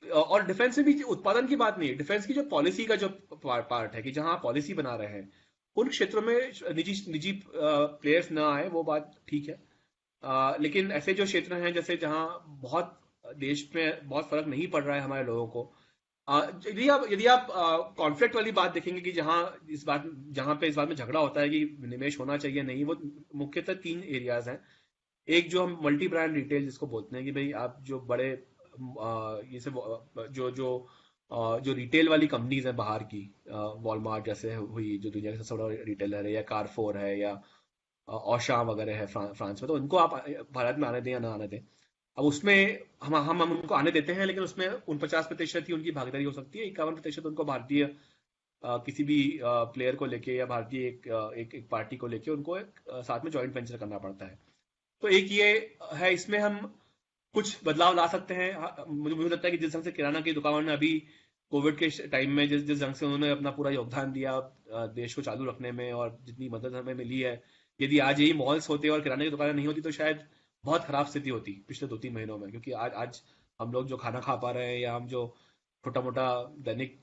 B: और डिफेंस में भी उत्पादन की बात नहीं है, डिफेंस की जो पॉलिसी का जो पार्ट है कि जहां पॉलिसी बना रहे हैं, उन क्षेत्रों में निजी निजी प्लेयर्स ना आए, वो बात ठीक है। लेकिन ऐसे जो क्षेत्र हैं जैसे जहां बहुत देश में बहुत फर्क नहीं पड़ रहा है हमारे लोगों को, यदि आप कॉन्फ्लिक्ट वाली बात देखेंगे कि जहां पे इस बात में झगड़ा होता है कि निवेश होना चाहिए नहीं, वो मुख्यतः 3 एरियाज हैं। एक जो हम मल्टी ब्रांड रिटेल जिसको बोलते हैं कि भाई आप जो बड़े ये सब जो जो जो रिटेल वाली कंपनीज हैं बाहर की, वॉलमार्ट जैसे हुई जो दुनिया का सबसे बड़ा रिटेलर है, या कारफोर है, या औशाम वगैरह है फ्रांस में, तो उनको आप भारत में आने दें या ना आने दें। अब उसमें हम उनको आने देते हैं, लेकिन उसमें 49% ही उनकी भागीदारी हो सकती है, 51% उनको भारतीय किसी भी प्लेयर को लेके या भारतीय एक पार्टी को लेके उनको साथ में जॉइंट वेंचर करना पड़ता है। तो एक ये है, इसमें हम कुछ बदलाव ला सकते हैं। मुझे लगता है कि जिस ढंग से किराना की दुकान ने अभी कोविड के टाइम में जिस जिस ढंग से उन्होंने अपना पूरा योगदान दिया देश को चालू रखने में, और जितनी मदद हमें मिली है, यदि आज यही मॉल्स होते और किराने की दुकानें नहीं होती तो शायद बहुत खराब स्थिति होती पिछले 2-3 महीनों में। क्योंकि आज आज हम लोग जो खाना खा पा रहे हैं, या हम जो छोटा मोटा दैनिक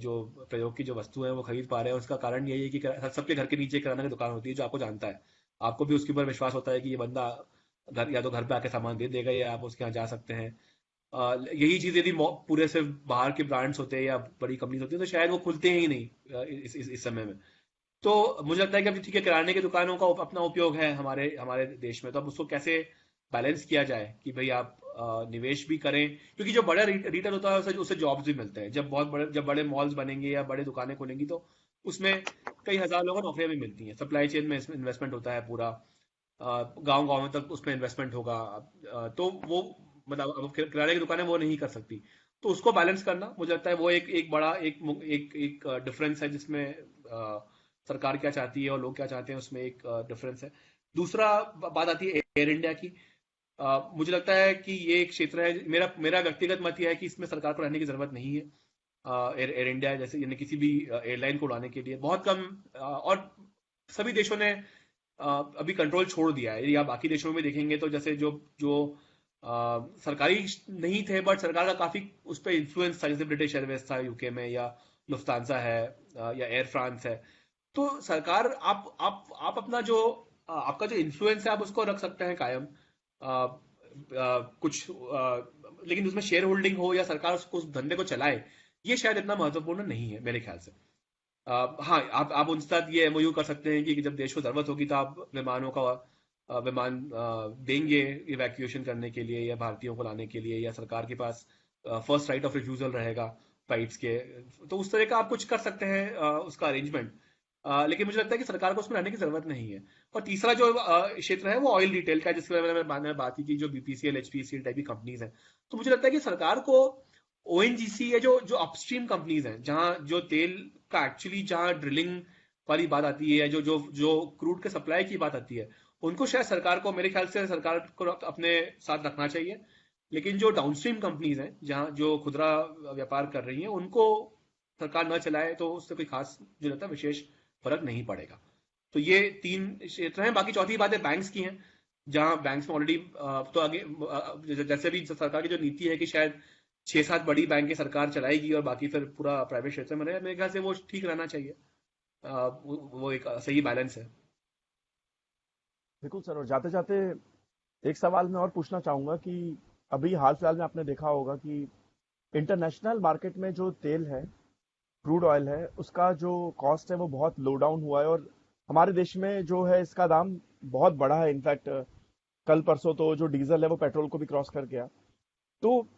B: जो प्रयोग की जो वस्तु है वो खरीद पा रहे हैं, उसका कारण यही है कि सबके घर के नीचे किराना की दुकान होती है जो आपको जानता है। आपको भी उसके ऊपर विश्वास होता है कि ये बंदा घर या तो घर पे आके सामान दे देगा, या आप उसके यहाँ जा सकते हैं। यही चीज यदि पूरे सिर्फ बाहर के ब्रांड्स होते हैं या बड़ी कंपनी होती है, तो शायद वो खुलते ही नहीं इस समय में। तो मुझे लगता है कि अभी ठीक है, किराने की दुकानों का अपना उपयोग है हमारे हमारे देश में, तो अब उसको कैसे बैलेंस किया जाए कि भाई आप निवेश भी करें, क्योंकि जो बड़ा रिटेल होता है उसे जॉब्स भी मिलते हैं। जब बड़े मॉल्स बनेंगे या बड़े दुकानें खुलेंगी, तो उसमें कई हजार लोगों को नौकरियां भी मिलती हैं। सप्लाई चेन में इसमें इन्वेस्टमेंट होता है पूरा, गांव गांव तक उसमें इन्वेस्टमेंट होगा। तो वो मतलब अब किराने की दुकानें वो नहीं कर सकती, तो उसको बैलेंस करना मुझे लगता है वो एक बड़ा एक डिफरेंस है, जिसमें सरकार क्या चाहती है और लोग क्या चाहते हैं, उसमें एक डिफरेंस है। दूसरा बात आती है एयर इंडिया की। मुझे लगता है कि ये एक क्षेत्र है, मेरा मेरा व्यक्तिगत मत यह है कि इसमें सरकार को रहने की जरूरत नहीं है। एयर इंडिया जैसे यानी किसी भी एयरलाइन को उड़ाने के लिए बहुत कम और सभी देशों ने अभी कंट्रोल छोड़ दिया है। यदि आप बाकी देशों में देखेंगे तो जैसे जो जो सरकारी नहीं थे, बट सरकार का काफी उस पर इंफ्लुएंस था, जैसे ब्रिटिश एयरवेज था यूके में, या लुफ्तांसा है, या एयर फ्रांस है। तो सरकार आप अपना जो आपका जो इन्फ्लुएंस है आप उसको रख सकते हैं कायम, कुछ लेकिन उसमें शेयर होल्डिंग हो या सरकार उसको उस धंधे को चलाए, ये शायद इतना महत्वपूर्ण नहीं है मेरे ख्याल से। हाँ, आप उनके साथ ये एमओयू कर सकते हैं कि जब देश को जरूरत होगी तो आप विमान देंगे इवैक्यूएशन करने के लिए या भारतीयों को लाने के लिए, या सरकार के पास फर्स्ट राइट ऑफ रिफ्यूजल रहेगा फ्लाइट्स के। तो उस तरह का आप कुछ कर सकते हैं उसका अरेंजमेंट। लेकिन मुझे लगता है कि सरकार को उसमें रहने की जरूरत नहीं है। और तीसरा जो क्षेत्र है वो ऑयल रिटेल का है, जिसके बारे में मैंने बात की कि जो बीपीसीएल एचपीसीएल टाइप की कंपनीज हैं। तो मुझे लगता है कि सरकार को ओएनजीसी है, जो जो अपस्ट्रीम कंपनीज हैं, जहां जो तेल का एक्चुअली जहां ड्रिलिंग वाली बात आती है, जो जो जो क्रूड के सप्लाई की बात आती है, उनको शायद सरकार को, मेरे ख्याल से सरकार को अपने साथ रखना चाहिए। लेकिन जो डाउनस्ट्रीम कंपनीज हैं, जहां जो खुदरा व्यापार कर रही हैं, उनको सरकार न चलाए तो उससे कोई खास मुझे लगता है विशेष फर्क नहीं पड़ेगा। तो ये 3 क्षेत्र हैं। बाकी चौथी बातें बैंक्स की हैं। जहां बैंक्स में ऑलरेडी तो आगे जैसे भी जैसे सरकार की जो नीति है कि शायद 6-7 बड़ी बैंकें सरकार चलाएगी और बाकी फिर पूरा प्राइवेट क्षेत्र में रहे, मेरे ख्याल से वो ठीक रहना चाहिए। वो एक सही बैलेंस है।
A: बिल्कुल सर। और जाते जाते एक सवाल मैं और पूछना चाहूंगा कि अभी हाल फिलहाल में आपने देखा होगा कि इंटरनेशनल मार्केट में जो तेल है, क्रूड ऑयल है, उसका जो कॉस्ट है वो बहुत लो डाउन हुआ है, और हमारे देश में जो है इसका दाम बहुत बढ़ा है। इनफैक्ट कल परसों तो जो डीजल है वो पेट्रोल को भी क्रॉस कर गया। तो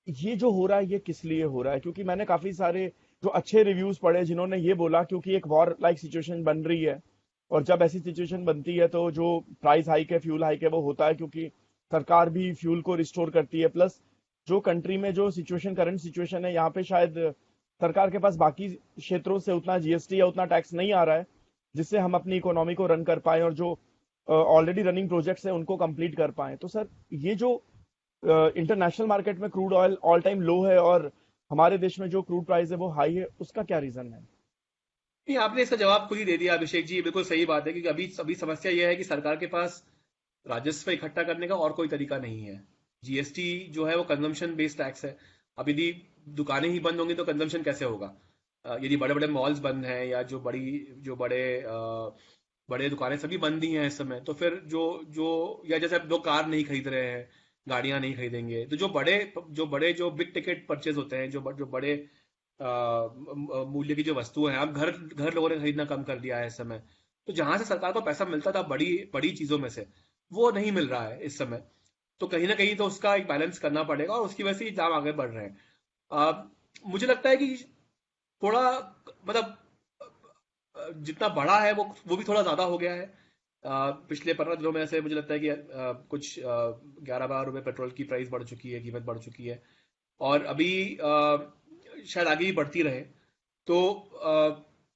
A: ये जो हो रहा है ये किस लिए हो रहा है? क्योंकि मैंने काफी सारे जो अच्छे रिव्यूज पढ़े जिन्होंने ये बोला क्योंकि एक वॉर लाइक सिचुएशन बन रही है, और जब ऐसी सिचुएशन बनती है तो जो प्राइस हाइक है, फ्यूल हाइक है, वो होता है क्योंकि सरकार भी फ्यूल को रिस्टोर करती है। प्लस जो कंट्री में जो सिचुएशन, करंट सिचुएशन है, यहाँ पे शायद सरकार के पास बाकी क्षेत्रों से उतना जीएसटी या उतना टैक्स नहीं आ रहा है जिससे हम अपनी इकोनॉमी को रन कर पाए और जो ऑलरेडी रनिंग प्रोजेक्ट्स हैं उनको कंप्लीट कर पाए। तो सर, ये जो इंटरनेशनल मार्केट में क्रूड ऑयल ऑल टाइम लो है और हमारे देश में जो क्रूड प्राइस है वो हाई है, उसका क्या रीजन है?
B: नहीं, आपने इसका जवाब खुद ही दे दिया अभिषेक जी। बिल्कुल सही बात है, क्योंकि अभी अभी समस्या यह है कि सरकार के पास राजस्व इकट्ठा करने का और कोई तरीका नहीं है। जीएसटी जो है वो कंजम्पशन बेस्ड टैक्स है। अब यदि दुकानें ही बंद होंगी तो कंजम्पशन कैसे होगा? यदि बड़े बड़े मॉल्स बंद हैं या जो बड़े दुकानें सभी बंद ही हैं इस समय, तो फिर जो जो या जैसे अब लोग कार नहीं खरीद रहे हैं, गाड़ियां नहीं खरीदेंगे, तो जो बिग टिकट परचेज होते हैं, जो बड़े मूल्य की जो वस्तुएं हैं, अब घर घर लोगों ने खरीदना कम कर दिया है इस समय। तो जहां से सरकार को पैसा मिलता था बड़ी बड़ी चीजों में से, वो नहीं मिल रहा है इस समय। तो कहीं ना कहीं तो उसका एक बैलेंस करना पड़ेगा और उसकी वजह से ये दाम आगे बढ़ रहे हैं। मुझे लगता है कि थोड़ा मतलब जितना बढ़ा है वो भी थोड़ा ज्यादा हो गया है। पिछले 15 दिनों में से मुझे लगता है कि कुछ 11-12 रुपए पेट्रोल की प्राइस बढ़ चुकी है, कीमत बढ़ चुकी है। और अभी शायद आगे भी बढ़ती रहे। तो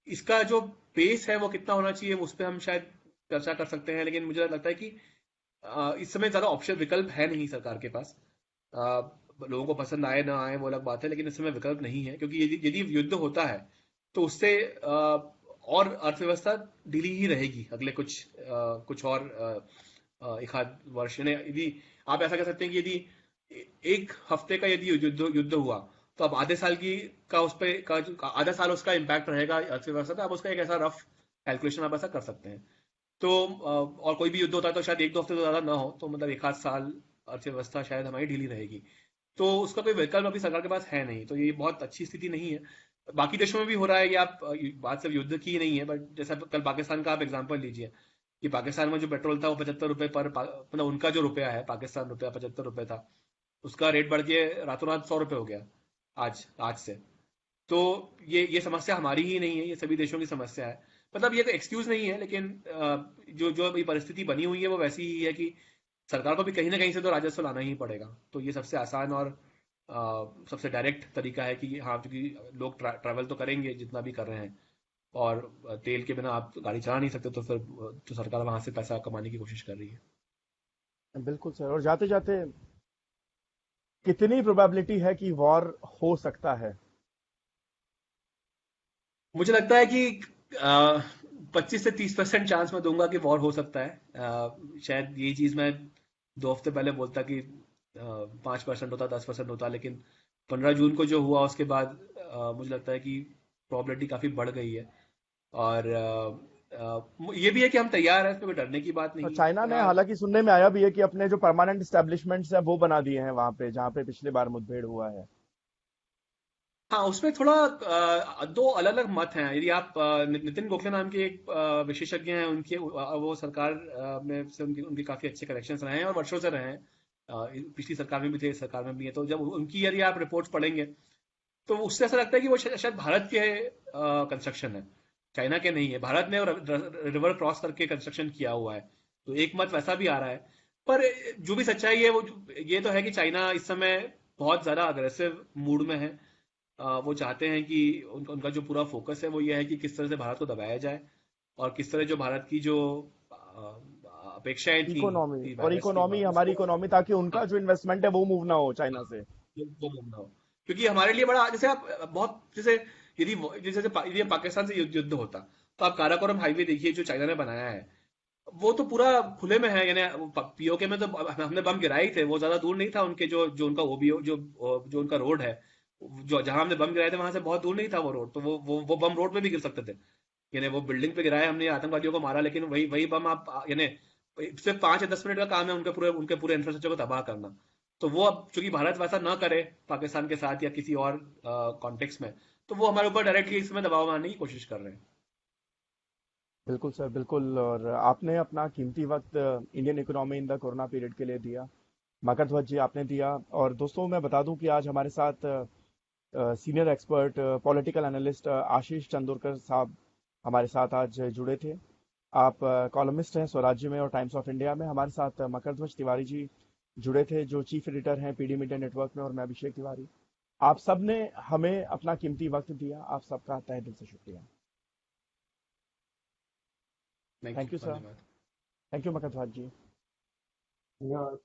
B: इसका जो पेस है वो कितना होना चाहिए उस पर हम शायद चर्चा कर सकते हैं, लेकिन मुझे लगता है कि इस समय ज्यादा ऑप्शन विकल्प है नहीं सरकार के पास। लोगों को पसंद आए ना आए वो अलग बात है, लेकिन इस समय विकल्प नहीं है, क्योंकि यदि युद्ध होता है तो उससे और अर्थव्यवस्था ढीली ही रहेगी अगले कुछ और एक आध वर्ष। यानी यदि आप ऐसा कह सकते हैं कि यदि एक हफ्ते का यदि युद्ध हुआ, तो अब आधे साल की का उस पे का आधा साल उसका इम्पैक्ट रहेगा अर्थव्यवस्था पे। आप उसका एक ऐसा रफ कैलकुलेशन आप ऐसा कर सकते हैं। तो और कोई भी युद्ध होता है तो शायद 1-2 हफ्ते तो ज्यादा ना हो, तो मतलब एक आध साल अर्थव्यवस्था शायद हमारी ढीली रहेगी। तो उसका कोई विकल्प अभी सरकार के पास है नहीं, तो ये बहुत अच्छी स्थिति नहीं है। बाकी देशों में भी हो रहा है कि आप बात सिर्फ युद्ध की ही नहीं है, बट जैसा कल पाकिस्तान का आप एग्जांपल लीजिए कि पाकिस्तान में जो पेट्रोल था वो 75 रुपए मतलब उनका जो रुपया है, पाकिस्तान रुपया 75 रुपए था, उसका रेट बढ़ के रातों रात 100 रुपए हो गया आज आज से। तो ये समस्या हमारी ही नहीं है, ये सभी देशों की समस्या है। मतलब ये तो एक्सक्यूज नहीं है, लेकिन जो जो अभी परिस्थिति बनी हुई है वो वैसी ही है कि सरकार को भी कहीं ना कहीं से तो राजस्व लाना ही पड़ेगा। तो ये सबसे आसान और सबसे डायरेक्ट तरीका है कि हाँ, क्योंकि लोग ट्रैवल तो करेंगे जितना भी कर रहे हैं, और तेल के बिना आप गाड़ी चला नहीं सकते, तो फिर तो सरकार वहां से पैसा कमाने की कोशिश कर रही है।
A: बिल्कुल सर। और जाते जाते कितनी प्रोबेबिलिटी है कि वॉर हो सकता है?
B: मुझे लगता है कि 25 से 30% चांस मैं दूंगा कि वॉर हो सकता है। शायद यही चीज मैं 2 हफ्ते पहले बोलता कि 5% होता, 10% होता, लेकिन 15 जून को जो हुआ उसके बाद मुझे लगता है कि प्रोबेबिलिटी काफी बढ़ गई है। और ये भी है कि हम तैयार हैं, इसमें कोई डरने की बात
A: और
B: नहीं।
A: चाइना ने, हालांकि सुनने में आया भी है कि अपने जो परमानेंट स्टैब्लिशमेंट्स है वो बना दिए हैं वहां पे जहां पे पिछली बार मुठभेड़ हुआ है।
B: हाँ, उसमें थोड़ा दो अलग अलग मत हैं। यदि आप नितिन गोखले नाम के एक विशेषज्ञ हैं, उनके वो सरकार में से उनके उनके काफी अच्छे कनेक्शंस रहे हैं और वर्षों से रहे हैं। पिछली सरकार में भी थे, इस सरकार में भी है। तो जब उनकी यदि आप रिपोर्ट्स पढ़ेंगे तो उससे ऐसा लगता है कि वो शायद भारत के कंस्ट्रक्शन है, चाइना के नहीं है। भारत ने रिवर क्रॉस करके कंस्ट्रक्शन किया हुआ है, तो एक मत वैसा भी आ रहा है। पर जो भी सच्चाई है वो ये तो है कि चाइना इस समय बहुत ज्यादा अग्रेसिव मूड में है। वो चाहते हैं कि उनका जो पूरा फोकस है वो ये है कि किस तरह से भारत को दबाया जाए, और किस तरह जो भारत की जो अपेक्षाएं थी
A: इकोनॉमी,
B: कि
A: और
B: वेस्ट के
A: इकोनॉमी, हमारी
B: उसको
A: इकोनॉमी, ताकि उनका जो इन्वेस्टमेंट है वो मूव ना हो चाइना से।
B: वो मुमना हो। क्योंकि हमारे लिए बड़ा, जैसे आप बहुत जैसे यदि यदि पाकिस्तान से युद्ध होता, तो आप काराकोरम हाईवे देखिए जो चाइना ने बनाया है। वो तो पूरा खुले में है, यानी पीओके में तो हमने बम गिराए ही थे, वो ज्यादा दूर नहीं था उनके, जो जो उनका ओबीओ जो उनका रोड है, जो जहां हमने बम गिराए थे वहां से बहुत दूर नहीं था वो रोड, तो वो बम रोड में भी गिर सकते थे। यानी वो बिल्डिंग पे गिराए हमने, आतंकवादियों को मारा, लेकिन वही वही बम आप यानी सिर्फ 5 या 10 मिनट का काम है उनके पूरे इंफ्रास्ट्रक्चर को तबाह करना। तो वो अब चूंकि भारत वैसा ना करे पाकिस्तान के साथ या किसी और कॉन्टेक्स्ट में, तो वो हमारे ऊपर डायरेक्टली इसमें दबाव बनाने की कोशिश कर रहे हैं।
A: बिल्कुल सर, बिल्कुल। और आपने अपना कीमती वक्त Indian economy in the corona period के लिए दिया। मकर ध्वज जी, आपने दिया। और दोस्तों, मैं बता दूं कि आज हमारे साथ सीनियर एक्सपर्ट पॉलिटिकल एनालिस्ट आशीष चंदोरकर साहब हमारे साथ आज जुड़े थे। आप कॉलमिस्ट हैं स्वराज्य में और टाइम्स ऑफ इंडिया में। हमारे साथ मकर ध्वज तिवारी जी जुड़े थे, जो चीफ एडिटर हैं पीडी मीडिया नेटवर्क में, और मैं अभिषेक तिवारी। आप सब ने हमें अपना कीमती वक्त दिया। आप सबका तहे दिल से शुक्रिया।
B: Thank
A: thank
B: you,
A: you sir.
B: धन्यवाद।
A: थैंक यू मकर ध्वज जी।
C: धन्यवाद।